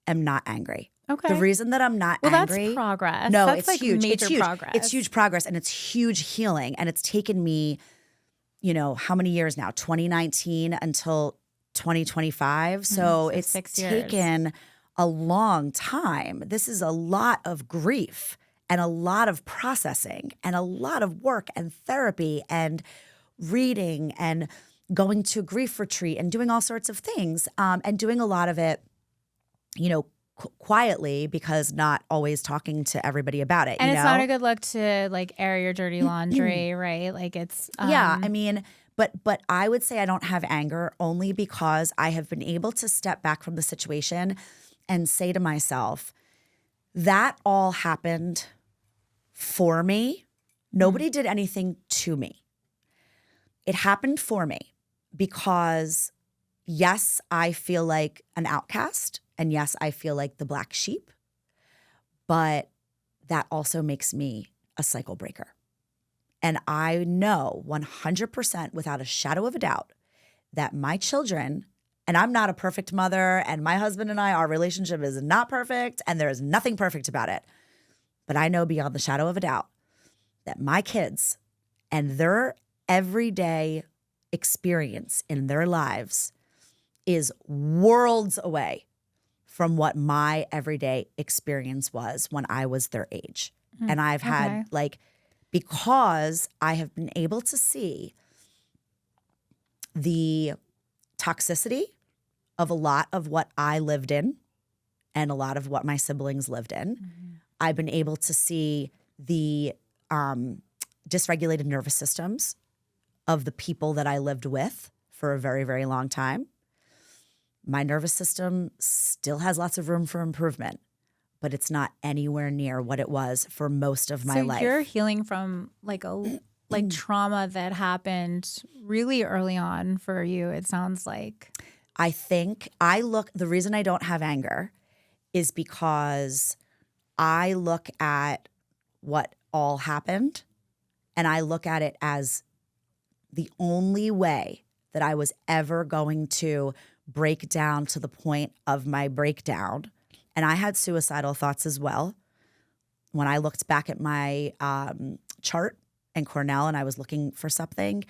am not angry. Okay. The reason that I'm not angry. That's progress. No, that's it's like huge. Major it's huge. progress. It's huge progress and it's huge healing. And it's taken me, you know, how many years now? 2019 until 2025. So it's 6 years. taken a long time. This is a lot of grief and a lot of processing and a lot of work and therapy and reading and going to a grief retreat and doing all sorts of things and doing a lot of it, you know, quietly because not always talking to everybody about it. And you it's know? not a good look to like air your dirty laundry, right? Like it's yeah. I mean, but I would say I don't have anger only because I have been able to step back from the situation and say to myself, that all happened for me. Nobody did anything to me. It happened for me because, yes, I feel like an outcast. And yes, I feel like the black sheep. But that also makes me a cycle breaker. And I know 100% without a shadow of a doubt that my children, and I'm not a perfect mother, and my husband and I, our relationship is not perfect, and there is nothing perfect about it. But I know beyond the shadow of a doubt that my kids and their everyday experience in their lives is worlds away from what my everyday experience was when I was their age. And I've had because I have been able to see the toxicity of a lot of what I lived in and a lot of what my siblings lived in. I've been able to see the dysregulated nervous systems of the people that I lived with for a very, very long time. My nervous system still has lots of room for improvement, but it's not anywhere near what it was for most of my life. So you're healing from like a like trauma that happened really early on for you, it sounds like. I think the reason I don't have anger is because I look at what all happened and I look at it as the only way that I was ever going to break down to the point of my breakdown. And I had suicidal thoughts as well. When I looked back at my chart in Cornell and I was looking for something,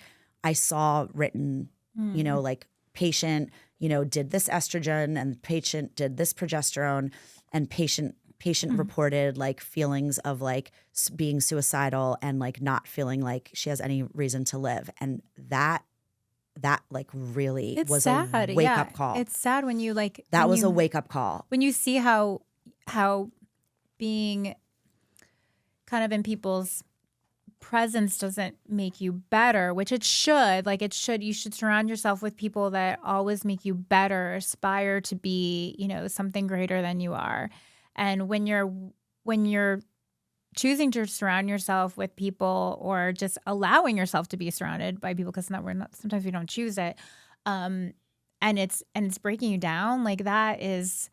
I saw written, like patient, did this estrogen and patient did this progesterone and patient reported like feelings of like being suicidal and like not feeling like she has any reason to live. And that like really was sad. a wake up call. It's sad when you like that was a wake up call. When you see how being kind of in people's presence doesn't make you better, which it should. Like it should. You should surround yourself with people that always make you better, aspire to be, something greater than you are. And when you're choosing to surround yourself with people or just allowing yourself to be surrounded by people, because sometimes we don't choose it, and it's breaking you down, like that is,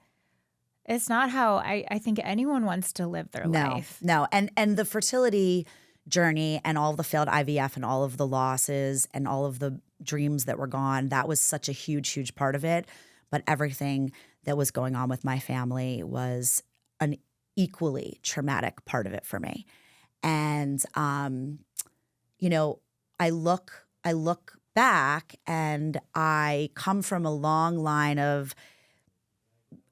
it's not how I think anyone wants to live their life. No. And the fertility journey and all of the failed IVF and all of the losses and all of the dreams that were gone, that was such a huge, huge part of it. But everything that was going on with my family was an equally traumatic part of it for me. And, I look back and I come from a long line of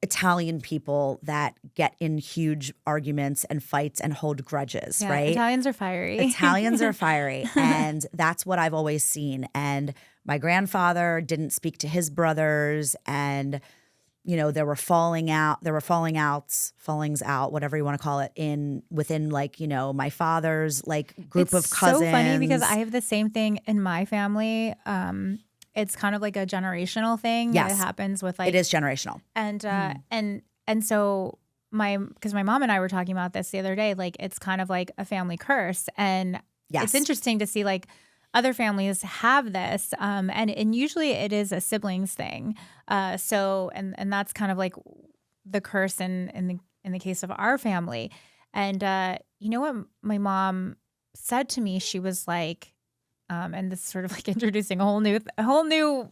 Italian people that get in huge arguments and fights and hold grudges, Yeah, right? Italians are fiery. Italians are fiery. And that's what I've always seen. And my grandfather didn't speak to his brothers, and there were fallings out, whatever you want to call it, within like, my father's like group of cousins. It's so funny because I have the same thing in my family. It's kind of like a generational thing that happens with like. It is generational. And so because my mom and I were talking about this the other day, like it's kind of like a family curse. And it's interesting to see like other families have this, and usually it is a siblings thing. So that's kind of like the curse in the case of our family. And you know what my mom said to me? She was like, and this is sort of like introducing a whole new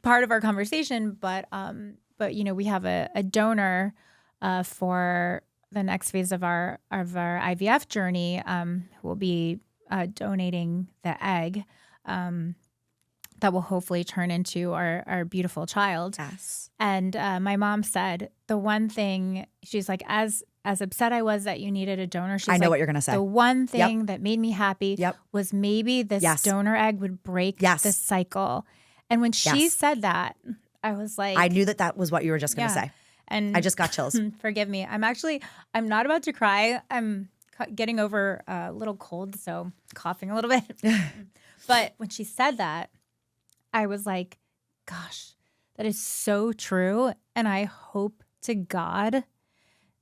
part of our conversation. But we have a donor for the next phase of our IVF journey, who will be donating the egg that will hopefully turn into our beautiful child. Yes. And my mom said the one thing, she's like, as upset I was that you needed a donor, she's I know like, what you're going to say. The one thing that made me happy was maybe this donor egg would break the cycle. And when she said that, I was like, I knew that was what you were just going to say. And I just got chills. Forgive me. I'm not about to cry. I'm getting over a little cold, so coughing a little bit. But when she said that, I was like, gosh, that is so true. And I hope to God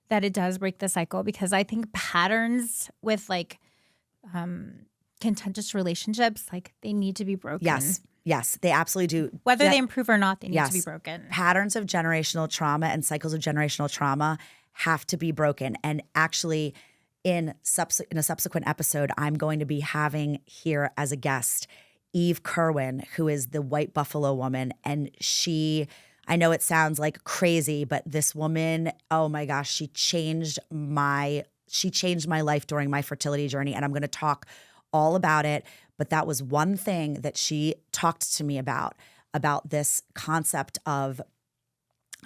that it does break the cycle, because I think patterns with like contentious relationships, like they need to be broken. Yes, they absolutely do. Whether they improve or not, they need to be broken. Patterns of generational trauma and cycles of generational trauma have to be broken. And actually, in a subsequent episode, I'm going to be having here as a guest Eve Kerwin, who is the white buffalo woman. And I know it sounds like crazy, but this woman, oh my gosh, she changed my life during my fertility journey. And I'm going to talk all about it. But that was one thing that she talked to me about this concept of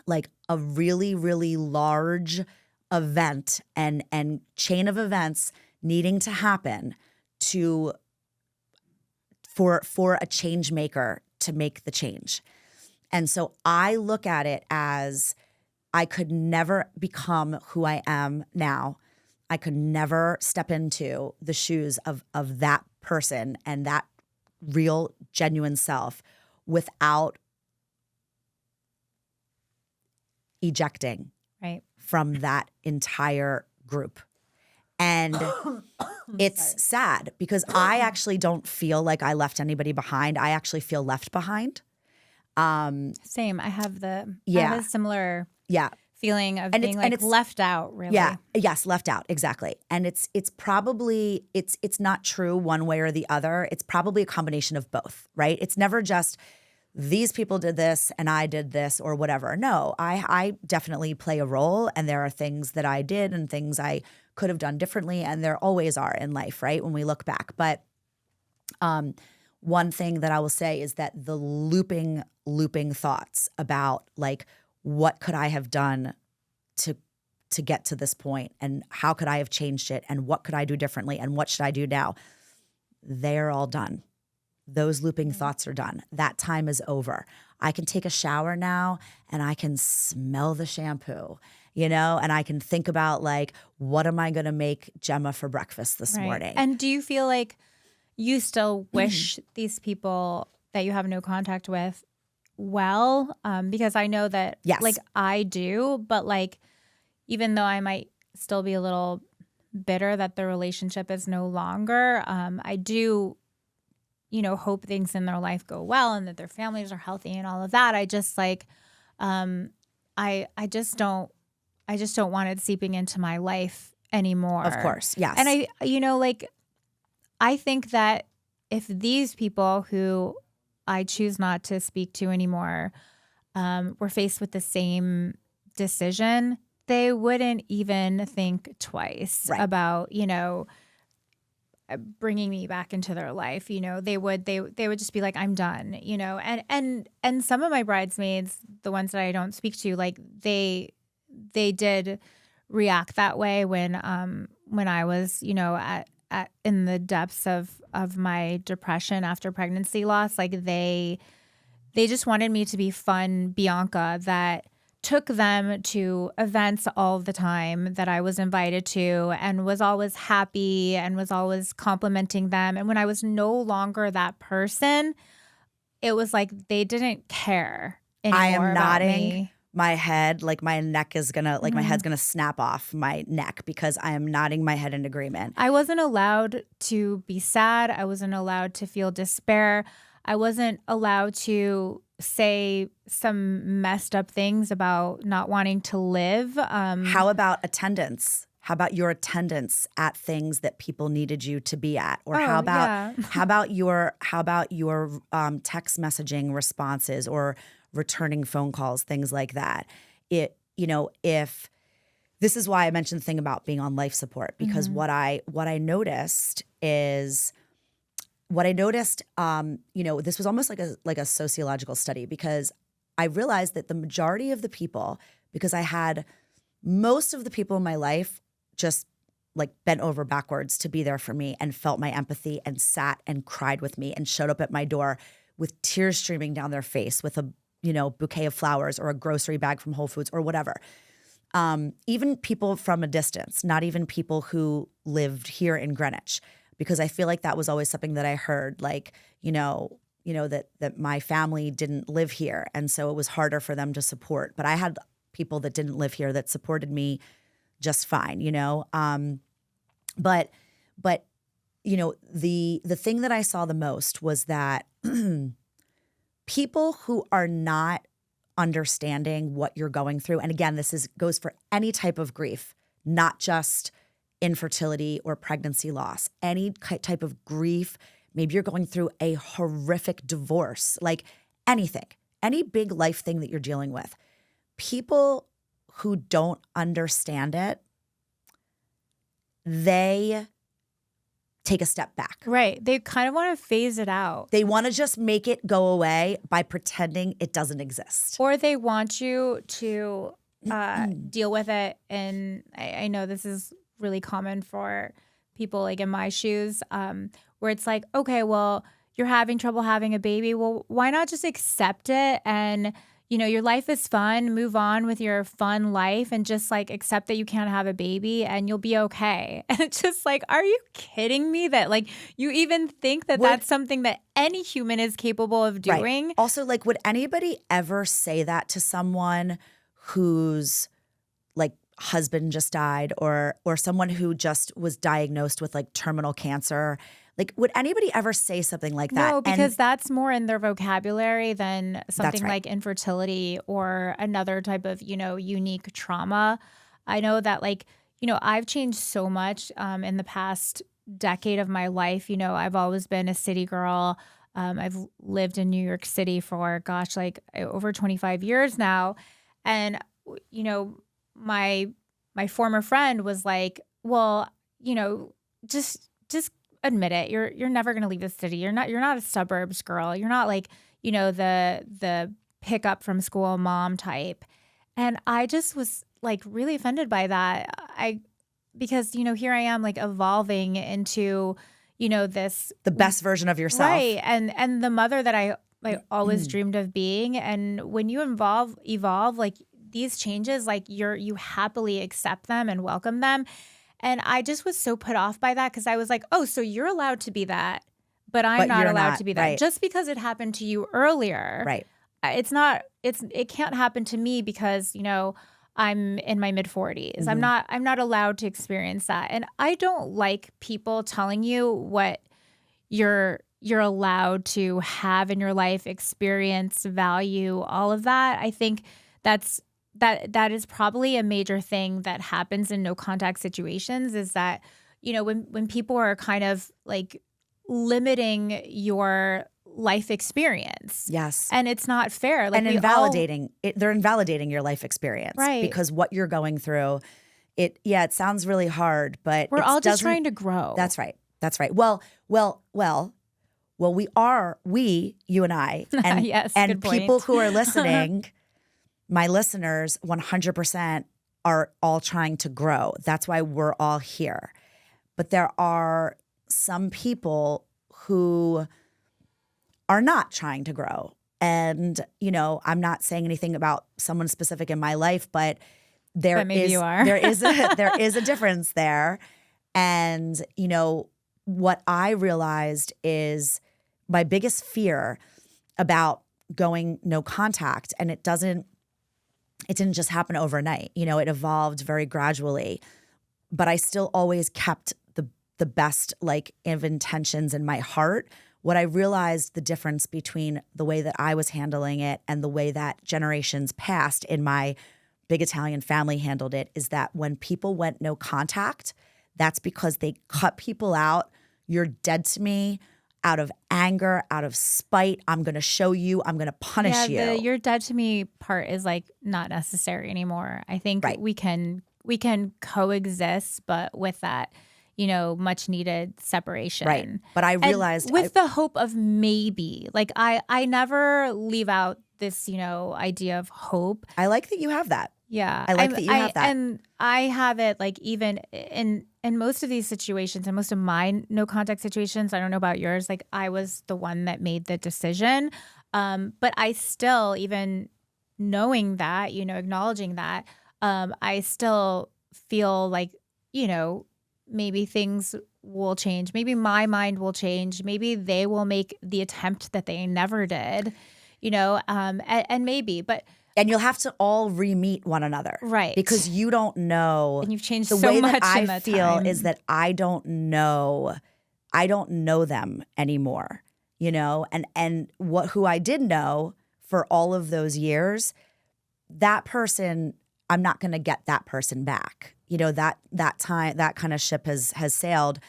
like a really, really large event and chain of events needing to happen for a change maker to make the change. And so I look at it as I could never become who I am now. I could never step into the shoes of that person and that real, genuine self without ejecting from that entire group. And it's sad because I actually don't feel like I left anybody behind. I actually feel left behind. Same. I have I Yeah. have a similar Yeah. feeling of And being it's- like left out, really. Yeah. Yes, left out. Exactly. And it's probably it's not true one way or the other. It's probably a combination of both, right? It's never just these people did this and I did this or whatever. No, I definitely play a role, and there are things that I did and things I could have done differently, and there always are in life, right? When we look back. But one thing that I will say is that the looping thoughts about like, what could I have done to get to this point, and how could I have changed it, and what could I do differently, and what should I do now? They're all done. Those looping thoughts are done. That time is over. I can take a shower now and I can smell the shampoo, and I can think about like, what am I going to make Gemma for breakfast this morning? And do you feel like you still wish these people that you have no contact with well? Because I know that Yes. like I do, but like even though I might still be a little bitter that the relationship is no longer, I do hope things in their life go well and that their families are healthy and all of that. I just like, I just don't want it seeping into my life anymore. Of course, yes. And I think that if these people who I choose not to speak to anymore were faced with the same decision, they wouldn't even think twice about, bringing me back into their life. They would just be like, I'm done, and some of my bridesmaids, the ones that I don't speak to, like they did react that way when I was, in the depths of my depression after pregnancy loss. Like they just wanted me to be fun Bianca that took them to events all the time that I was invited to, and was always happy and was always complimenting them. And when I was no longer that person, it was like they didn't care anymore. I am about nodding me. my head, like my neck is gonna, like my head's gonna snap off my neck because I am nodding my head in agreement. I wasn't allowed to be sad. I wasn't allowed to feel despair. I wasn't allowed to say some messed up things about not wanting to live. How about attendance? How about your attendance at things that people needed you to be at? Or how about your text messaging responses or returning phone calls, things like that? If this is why I mentioned the thing about being on life support, because what I noticed is. This was almost like a sociological study, because I realized that the majority of the people, because I had most of the people in my life just like bent over backwards to be there for me and felt my empathy and sat and cried with me and showed up at my door with tears streaming down their face with a bouquet of flowers or a grocery bag from Whole Foods or whatever. Even people from a distance, not even people who lived here in Greenwich. Because I feel like that was always something that I heard, like, that my family didn't live here. And so it was harder for them to support. But I had people that didn't live here that supported me just fine, But the thing that I saw the most was that people who are not understanding what you're going through, and again, this goes for any type of grief, not just infertility or pregnancy loss, any type of grief. Maybe you're going through a horrific divorce, like anything, any big life thing that you're dealing with. People who don't understand it, they take a step back. Right. They kind of want to phase it out. They want to just make it go away by pretending it doesn't exist. Or they want you to deal with it. And I know this is really common for people like in my shoes, where it's like, okay, well, you're having trouble having a baby. Well, why not just accept it? And, your life is fun. Move on with your fun life and just like accept that you can't have a baby and you'll be okay. And it's just like, are you kidding me that like you even think that that's something that any human is capable of doing? Right. Also, like, would anybody ever say that to someone who's like husband just died or someone who just was diagnosed with like terminal cancer. Like, would anybody ever say something like that? No, because that's more in their vocabulary than something right. like infertility or another type of, unique trauma. I know that I've changed so much in the past decade of my life. I've always been a city girl. I've lived in New York City for, over 25 years now. And, my former friend was like, well, just admit it. You're never going to leave the city. You're not a suburbs girl. You're not like, the pick up from school mom type. And I just was like really offended by that. Because here I am like evolving into, this the best version of yourself. Right. And the mother that I always dreamed of being. And when you evolve like these changes, like you happily accept them and welcome them. And I just was so put off by that because I was like, oh, so you're allowed to be that, but I'm not allowed to be that. Right. Just because it happened to you earlier. Right. It can't happen to me because, I'm in my mid-40s. Mm-hmm. I'm not allowed to experience that. And I don't like people telling you what you're allowed to have in your life, experience, value, all of that. I think that is probably a major thing that happens in no contact situations is that, when people are kind of like limiting your life experience. Yes. And it's not fair. Like, and invalidating it. They're invalidating your life experience. Right. Because what you're going through, it sounds really hard, but we're all just trying to grow. That's right. That's right. Well, you and I, and, yes, and good point. people who are listening, my listeners 100% are all trying to grow. That's why we're all here. But there are some people who are not trying to grow. And, I'm not saying anything about someone specific in my life, but there is a difference there. And, what I realized is my biggest fear about going no contact, and it didn't just happen overnight. It evolved very gradually, but I still always kept the best of intentions in my heart. What I realized the difference between the way that I was handling it and the way that generations past in my big Italian family handled it is that when people went no contact, that's because they cut people out. You're dead to me. Out of anger, out of spite, I'm going to show you, I'm going to punish you. The you're dead to me part is like not necessary anymore. I think we can coexist, but with that, much needed separation. Right. But I realized with the hope of maybe, like I never leave out this, idea of hope. I like that you have that. Yeah. I like that you have that. And I have it like even in most of these situations and most of my no contact situations, I don't know about yours, like I was the one that made the decision. But I still, even knowing that, acknowledging that, I still feel like, maybe things will change. Maybe my mind will change. Maybe they will make the attempt that they never did, and maybe, but. And you'll have to all re-meet one another. Right. Because you don't know. And you've changed the so way much that in I that feel time. is that I don't know them anymore, and who I did know for all of those years, that person, I'm not going to get that person back. That time, that kind of ship has sailed,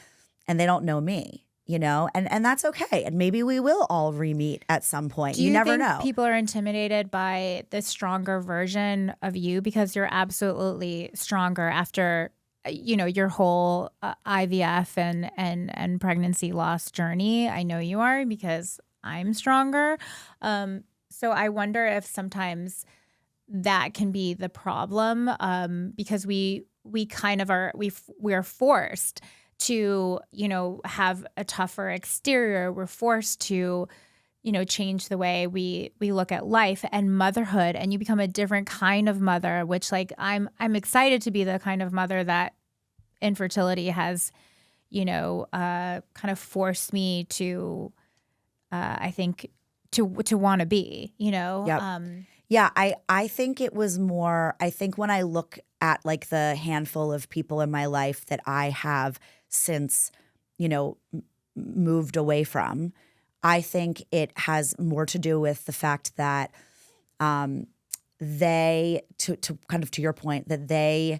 and they don't know me. And that's okay. And maybe we will all re-meet at some point. You never know. People are intimidated by the stronger version of you because you're absolutely stronger after, your whole IVF and pregnancy loss journey. I know you are because I'm stronger. So I wonder if sometimes that can be the problem because we kind of are forced to, have a tougher exterior. We're forced to, change the way we look at life and motherhood, and you become a different kind of mother, which I'm excited to be the kind of mother that infertility has, kind of forced me to, I think to want to be, Yep. Yeah, I think it was more, I think when I look at like the handful of people in my life that I have since, moved away from, I think it has more to do with the fact that they, to kind of to your point, that they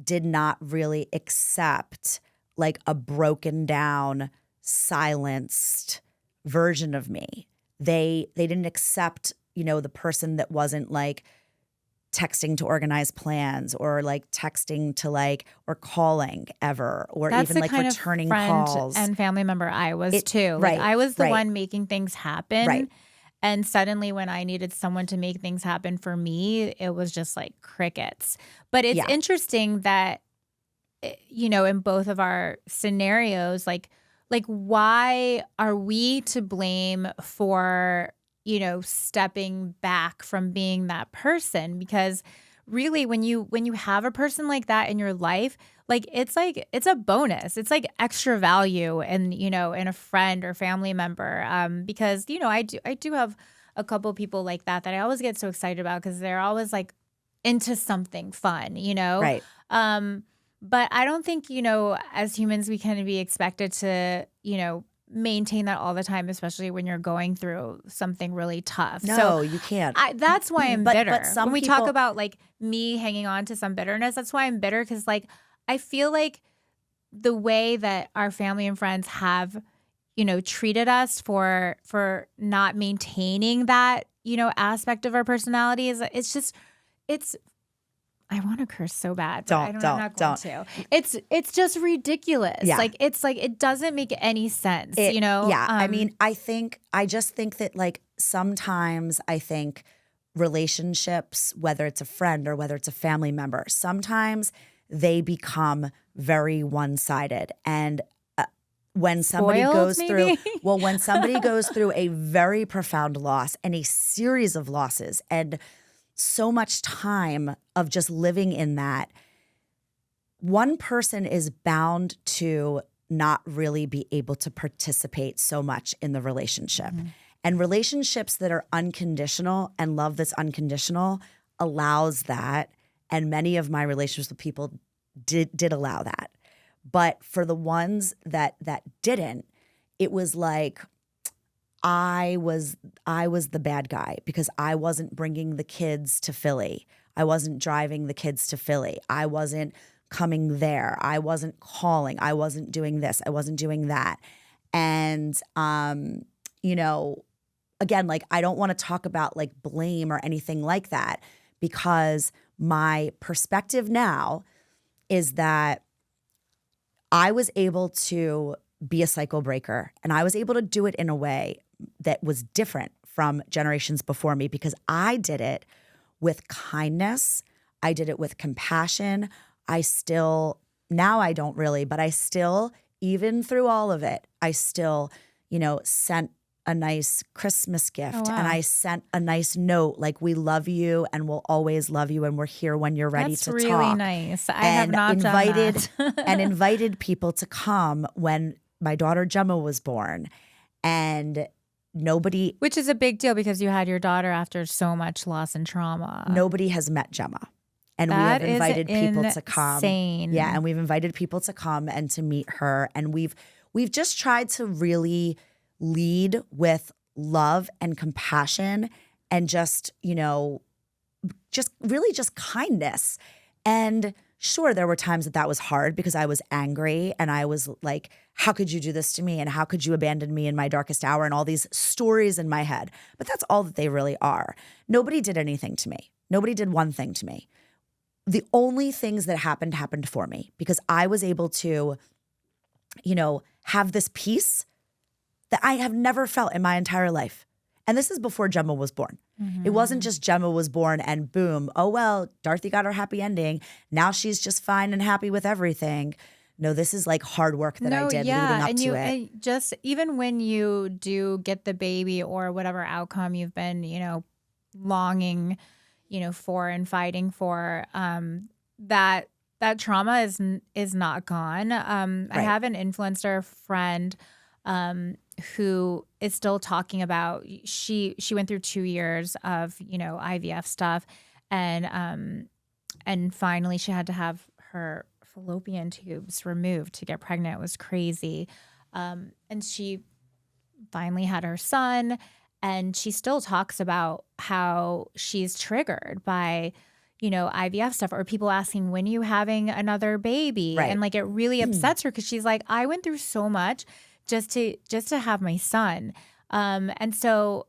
did not really accept like a broken down, silenced version of me. They didn't accept, the person that wasn't like texting to organize plans or like texting to like or calling ever or That's even the like kind returning of friend calls. and family member I was too. Like Right, I was the right. one making things happen. Right. And suddenly when I needed someone to make things happen for me, it was just like crickets. But it's Yeah. interesting that, in both of our scenarios, like why are we to blame for, stepping back from being that person? Because really when you have a person like that in your life, it's a bonus. It's like extra value in a friend or family member. Because I do have a couple people like that I always get so excited about because they're always like into something fun, Right. But I don't think, as humans, we can be expected to, maintain that all the time, especially when you're going through something really tough. No, So you can't. that's why I'm But bitter. some when we talk people- about like me hanging on to some bitterness, that's why I'm bitter because like I feel like the way that our family and friends have, treated us for not maintaining that, aspect of our personality it's I want to curse so bad, but I'm not going to. It's just ridiculous. Yeah. It's like it doesn't make any sense, Yeah. I just think that like sometimes I think relationships, whether it's a friend or whether it's a family member, sometimes they become very one-sided. And when somebody Spoiled, goes maybe? when somebody goes through a very profound loss and a series of losses and so much time of just living in that, one person is bound to not really be able to participate so much in the relationship. Mm-hmm. And relationships that are unconditional and love that's unconditional allows that. And many of my relationships with people did allow that. But for the ones that didn't, it was like I was the bad guy because I wasn't bringing the kids to Philly. I wasn't driving the kids to Philly. I wasn't coming there. I wasn't calling. I wasn't doing this. I wasn't doing that. And, again, like I don't want to talk about like blame or anything like that because my perspective now is that I was able to be a cycle breaker and I was able to do it in a way that was different from generations before me because I did it with kindness. I did it with compassion. Now I don't really, but I still, even through all of it, I still, sent a nice Christmas gift Oh, wow. and I sent a nice note like, we love you and we'll always love you and we're here when you're ready That's to really talk. nice. I have not invited, done that. and invited people to come when my daughter Gemma was born. And nobody Which is a big deal because you had your daughter after so much loss and trauma. nobody has met Gemma. And That we have invited is people to come. insane. Yeah, and we've invited people to come and to meet her. And we've just tried to really lead with love and compassion and just really just kindness. And sure, there were times that was hard because I was angry and I was like, how could you do this to me? And how could you abandon me in my darkest hour? And all these stories in my head. But that's all that they really are. Nobody did anything to me. Nobody did one thing to me. The only things that happened for me because I was able to, have this peace that I have never felt in my entire life. And this is before Gemma was born. Mm-hmm. It wasn't just Gemma was born and boom, oh, well, Dorothy got her happy ending. Now she's just fine and happy with everything. No, this is like hard work that I did leading up to it. And just even when you do get the baby or whatever outcome you've been, longing, for and fighting for, that trauma is not gone. I have an influencer friend who is still talking about she went through 2 years of, IVF stuff, and finally she had to have her fallopian tubes removed to get pregnant. It was crazy. And she finally had her son, and she still talks about how she's triggered by, IVF stuff, or people asking, when are you having another baby? Right. And like, it really upsets her because she's like, I went through so much just to have my son. And so,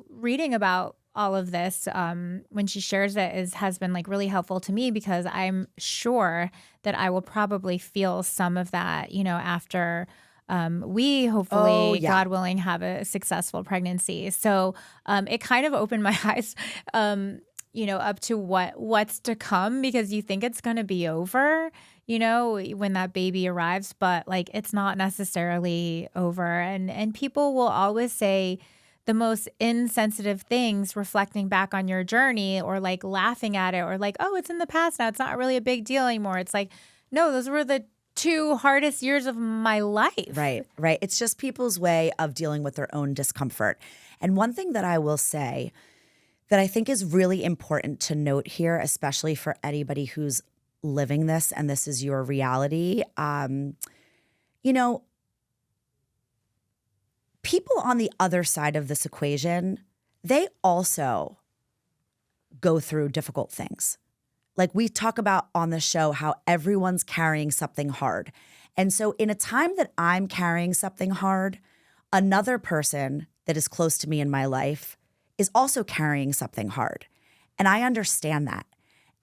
reading about all of this, when she shares it, has been like really helpful to me, because I'm sure that I will probably feel some of that, after we hopefully, God willing, have a successful pregnancy. So it kind of opened my eyes, up to what's to come, because you think it's going to be over, when that baby arrives, but like, it's not necessarily over. And people will always say the most insensitive things reflecting back on your journey, or like laughing at it, or like, oh, it's in the past now, it's not really a big deal anymore. It's like, no, those were the 2 hardest years of my life. Right. It's just people's way of dealing with their own discomfort. And one thing that I will say that I think is really important to note here, especially for anybody who's living this and this is your reality, people on the other side of this equation, they also go through difficult things. Like we talk about on the show, how everyone's carrying something hard. And so in a time that I'm carrying something hard, another person that is close to me in my life is also carrying something hard. And I understand that.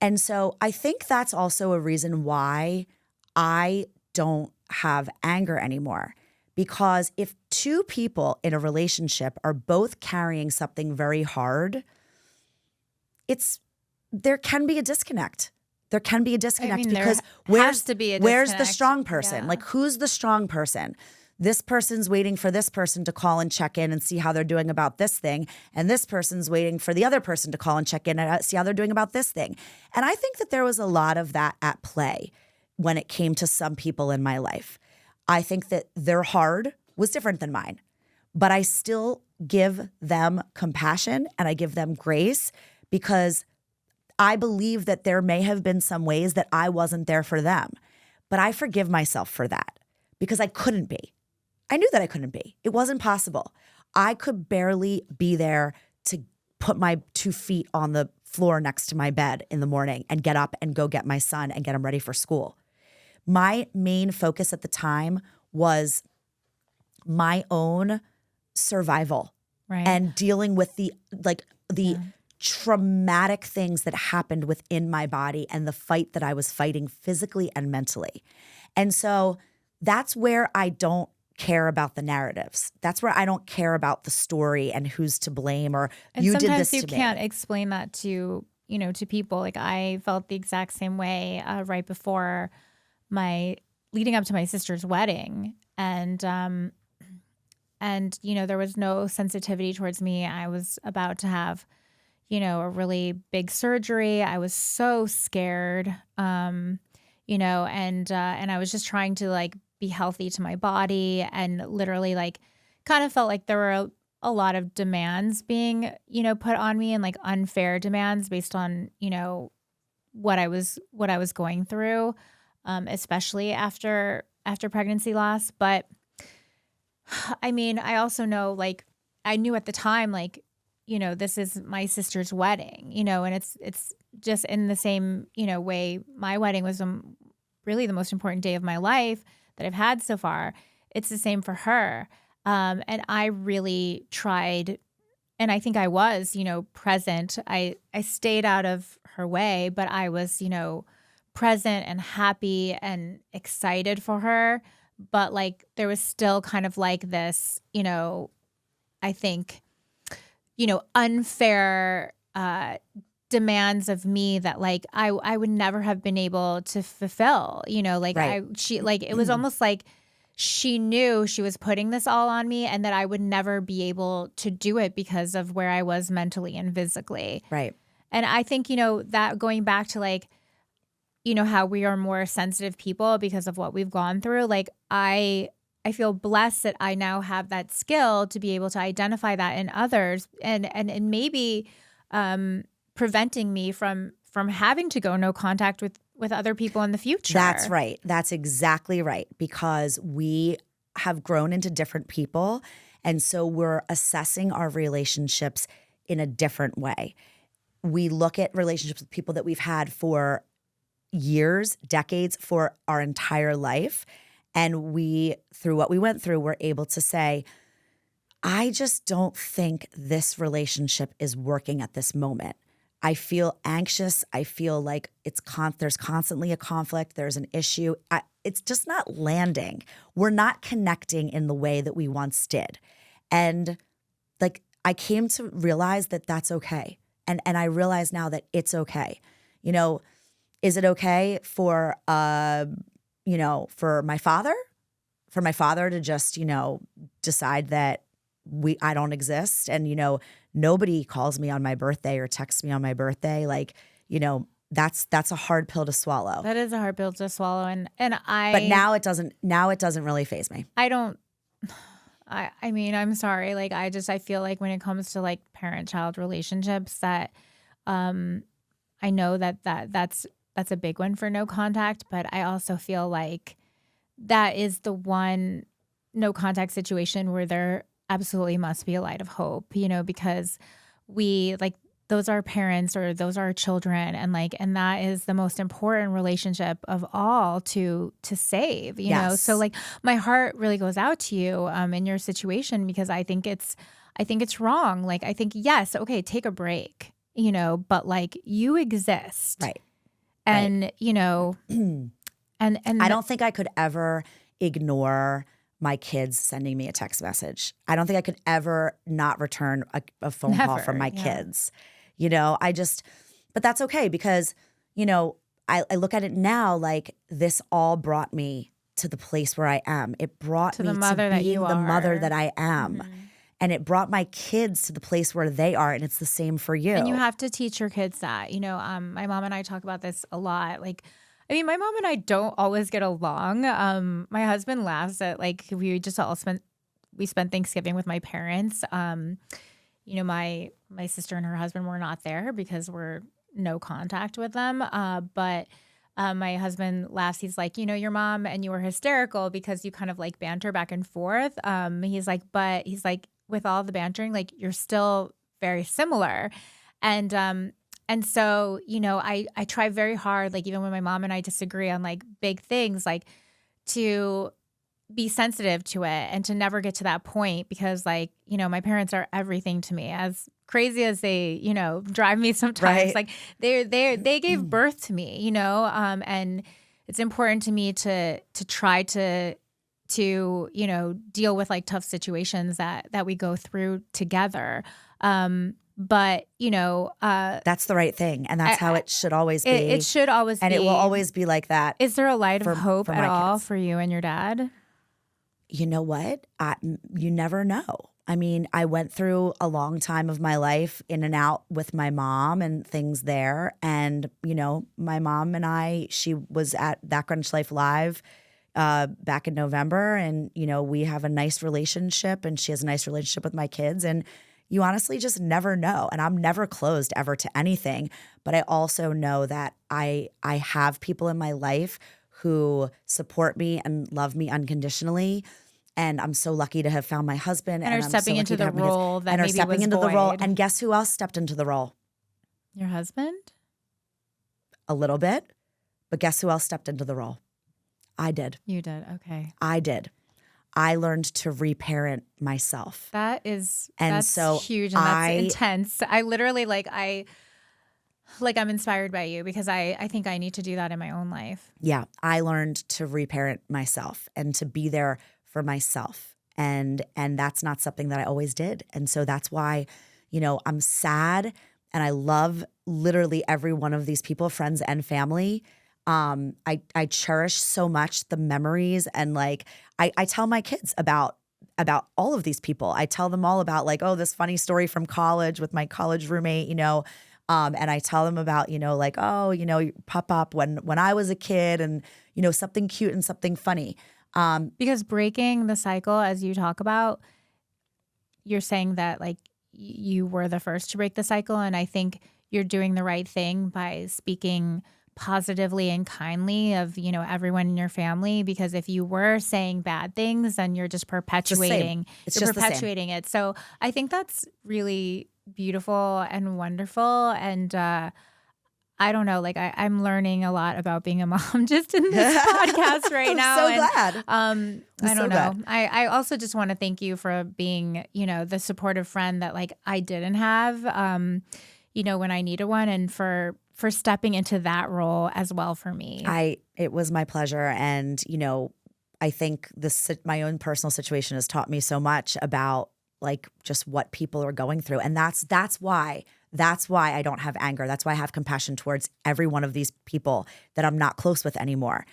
And so I think that's also a reason why I don't have anger anymore. Because if 2 people in a relationship are both carrying something very hard, there can be a disconnect. There can be a disconnect, because has to be a where's the disconnect. strong person? Yeah. Like, who's the strong person? This person's waiting for this person to call and check in and see how they're doing about this thing. And this person's waiting for the other person to call and check in and see how they're doing about this thing. And I think that there was a lot of that at play when it came to some people in my life. I think that their hard was different than mine, but I still give them compassion and I give them grace, because I believe that there may have been some ways that I wasn't there for them, but I forgive myself for that, because I couldn't be. I knew that I couldn't be. It wasn't possible. I could barely be there to put my 2 feet on the floor next to my bed in the morning and get up and go get my son and get him ready for school. My main focus at the time was my own survival, Right. and dealing with the traumatic things that happened within my body and the fight that I was fighting physically and mentally. And so that's where I don't care about the narratives. That's where I don't care about the story and who's to blame, or And you did sometimes this to you me. can't explain that to people. Like, I felt the exact same way right before leading up to my sister's wedding. And there was no sensitivity towards me. I was about to have, a really big surgery. I was so scared, and I was just trying to like be healthy to my body, and literally like kind of felt like there were a lot of demands being, put on me, and like unfair demands based on, what I was going through, especially after pregnancy loss. But I mean, I also know, like, I knew at the time, like, this is my sister's wedding, and it's just in the same, way my wedding was really the most important day of my life that I've had so far. It's the same for her. And I really tried, and I think I was, present. I stayed out of her way, but I was, present and happy and excited for her. But like, there was still kind of like this, I think, unfair demands of me that like I would never have been able to fulfill, like Right. it was almost like she knew she was putting this all on me, and that I would never be able to do it because of where I was mentally and physically. Right. And I think, that going back to like, how we are more sensitive people because of what we've gone through, like I I feel blessed that I now have that skill to be able to identify that in others and maybe preventing me from having to go no contact with other people in the future. That's right. That's exactly right. Because we have grown into different people. And so we're assessing our relationships in a different way. We look at relationships with people that we've had for years, decades, for our entire life. And we, through what we went through, we're able to say, I just don't think this relationship is working at this moment. I feel anxious. I feel like there's constantly a conflict. There's an issue. It's just not landing. We're not connecting in the way that we once did. And like I came to realize that that's okay. And I realize now that it's okay. You know, is it okay for for my father? For my father to just, decide that I don't exist and, nobody calls me on my birthday or texts me on my birthday. Like, that's a hard pill to swallow. That is a hard pill to swallow. But now it doesn't really faze me. I mean, I'm sorry. Like, I feel like when it comes to like parent-child relationships that, I know that's a big one for no contact, but I also feel like that is the one no contact situation where there absolutely must be a light of hope, because we like those are parents or those are children and that is the most important relationship of all to save, you know? So like my heart really goes out to you in your situation because I think it's wrong. Like I think, yes, okay, take a break, but like you exist. Right. And, right. And I don't think I could ever ignore my kids sending me a text message. I don't think I could ever not return a phone call from my kids. But that's okay because, I look at it now like this all brought me to the place where I am. It brought me to being the mother that I am. Mm-hmm. And it brought my kids to the place where they are. And it's the same for you. And you have to teach your kids that. My mom and I talk about this a lot. Like, I mean, my mom and I don't always get along. My husband laughs at like we spent Thanksgiving with my parents. My sister and her husband were not there because we're no contact with them. But my husband laughs. He's like, your mom and you were hysterical because you kind of like banter back and forth. He's like, with all the bantering, like you're still very similar. And so, I try very hard, like even when my mom and I disagree on like big things, like to be sensitive to it and to never get to that point because like, my parents are everything to me. As crazy as they, drive me sometimes, like they gave birth to me, and it's important to me to try to deal with like tough situations that we go through together. But, that's the right thing. And that's how it should always be. It should always be. And it will always be like that. Is there a light of hope at all for you and your dad? You know what? You never know. I mean, I went through a long time of my life in and out with my mom and things there. And, my mom and she was at That Greenwich Life Live back in November. And, we have a nice relationship and she has a nice relationship with my kids. And you honestly just never know. And I'm never closed ever to anything. But I also know that I have people in my life who support me and love me unconditionally. And I'm so lucky to have found my husband. And are stepping into the role that maybe was void. And are stepping into the role. And guess who else stepped into the role? Your husband? A little bit. But guess who else stepped into the role? I did. You did. Okay. I did. I learned to reparent myself. That's so huge and that's intense. I literally I'm inspired by you because I think I need to do that in my own life. Yeah. I learned to reparent myself and to be there for myself. And that's not something that I always did. And so that's why, I'm sad and I love literally every one of these people, friends and family. I cherish so much the memories and like I tell my kids about all of these people. I tell them all about like, oh, this funny story from college with my college roommate, and I tell them about, pop up when I was a kid and, something cute and something funny. Because breaking the cycle, as you talk about, you're saying that like you were the first to break the cycle. And I think you're doing the right thing by speaking positively and kindly of, everyone in your family. Because if you were saying bad things, then you're just perpetuating, it. So I think that's really beautiful and wonderful. And, I don't know, like I'm learning a lot about being a mom just in this podcast right now. I'm so glad. I don't know. I also just want to thank you for being, the supportive friend that like I didn't have, when I needed one, and for stepping into that role as well for me. It was my pleasure. And, I think my own personal situation has taught me so much about like just what people are going through. And that's why I don't have anger. That's why I have compassion towards every one of these people that I'm not close with anymore,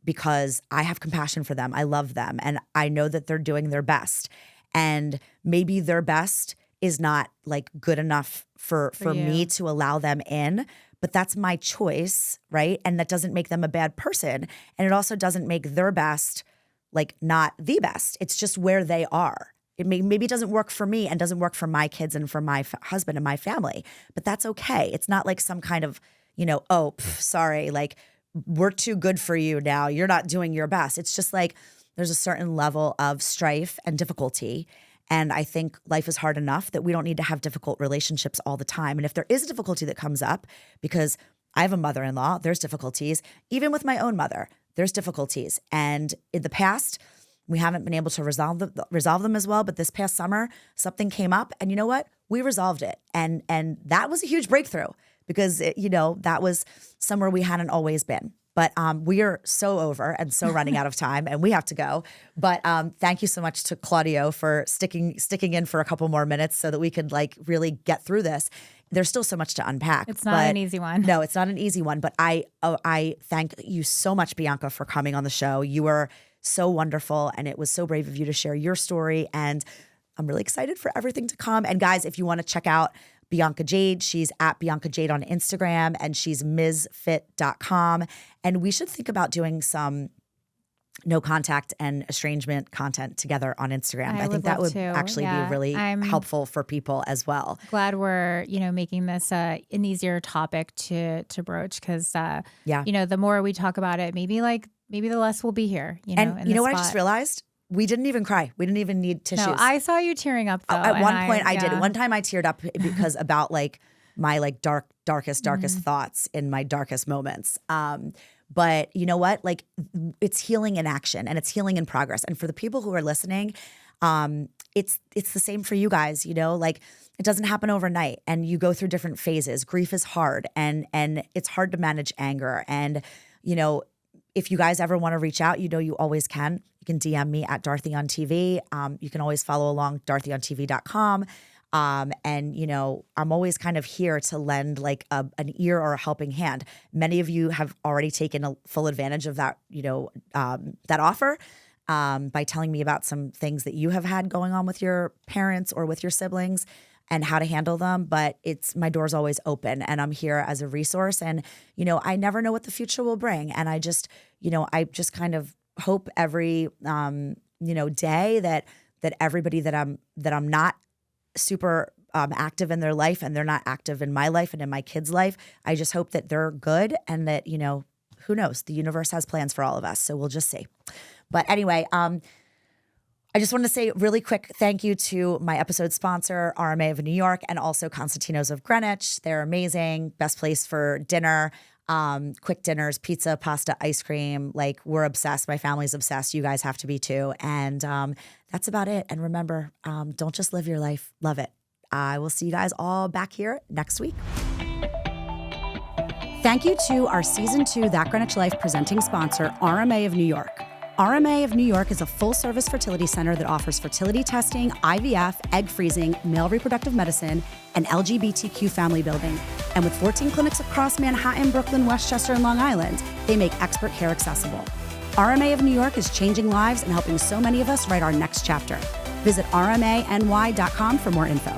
because I have compassion for them. I love them. And I know that they're doing their best. And maybe their best is not like good enough for me to allow them in, but that's my choice, right? And that doesn't make them a bad person. And it also doesn't make their best like not the best. It's just where they are. It maybe doesn't work for me and doesn't work for my kids and for my husband and my family, but that's okay. It's not like some kind of, sorry, like we're too good for you now. You're not doing your best. It's just like there's a certain level of strife and difficulty. And I think life is hard enough that we don't need to have difficult relationships all the time. And if there is a difficulty that comes up, because I have a mother-in-law, there's difficulties. Even with my own mother, there's difficulties. And in the past, we haven't been able to resolve them as well. But this past summer, something came up, and you know what? We resolved it, and that was a huge breakthrough because that was somewhere we hadn't always been. But we are so over and so running out of time, and we have to go. But thank you so much to Claudio for sticking in for a couple more minutes so that we could like really get through this. There's still so much to unpack. It's not an easy one. No, it's not an easy one. But I thank you so much, Bianca, for coming on the show. You were so wonderful, and it was so brave of you to share your story. And I'm really excited for everything to come. And guys, if you want to check out Bianca Jade, she's at Bianca Jade on Instagram, and she's msfit.com. And we should think about doing some no contact and estrangement content together on Instagram. I think that would actually be really helpful for people as well. Glad we're, making this an easier topic to broach, because, the more we talk about it, maybe the less we'll be here, And you know what I just realized? We didn't even cry. We didn't even need tissues. No, I saw you tearing up though. At one point I did. One time I teared up because about like my like darkest thoughts in my darkest moments. But you know what? Like it's healing in action, and it's healing in progress. And for the people who are listening, it's the same for you guys, like it doesn't happen overnight, and you go through different phases. Grief is hard, and it's hard to manage anger. And, if you guys ever want to reach out, you always can. You can DM me at Dorothy on TV. You can always follow along DorothyOnTV.com. And, I'm always kind of here to lend like an ear or a helping hand. Many of you have already taken a full advantage of that, that offer by telling me about some things that you have had going on with your parents or with your siblings and how to handle them. But my door's always open, and I'm here as a resource. And, I never know what the future will bring. And I just kind of hope every, day that everybody that I'm not super active in their life, and they're not active in my life and in my kids' life, I just hope that they're good, and that, who knows, the universe has plans for all of us. So we'll just see. But anyway, I just want to say really quick thank you to my episode sponsor, RMA of New York, and also Constantino's of Greenwich. They're amazing. Best place for dinner, quick dinners, pizza, pasta, ice cream. Like, we're obsessed. My family's obsessed. You guys have to be too. And that's about it. And remember, don't just live your life, love it. I will see you guys all back here next week. Thank you to our Season 2 That Greenwich Life presenting sponsor, RMA of New York. RMA of New York is a full-service fertility center that offers fertility testing, IVF, egg freezing, male reproductive medicine, and LGBTQ family building. And with 14 clinics across Manhattan, Brooklyn, Westchester, and Long Island, they make expert care accessible. RMA of New York is changing lives and helping so many of us write our next chapter. Visit rmany.com for more info.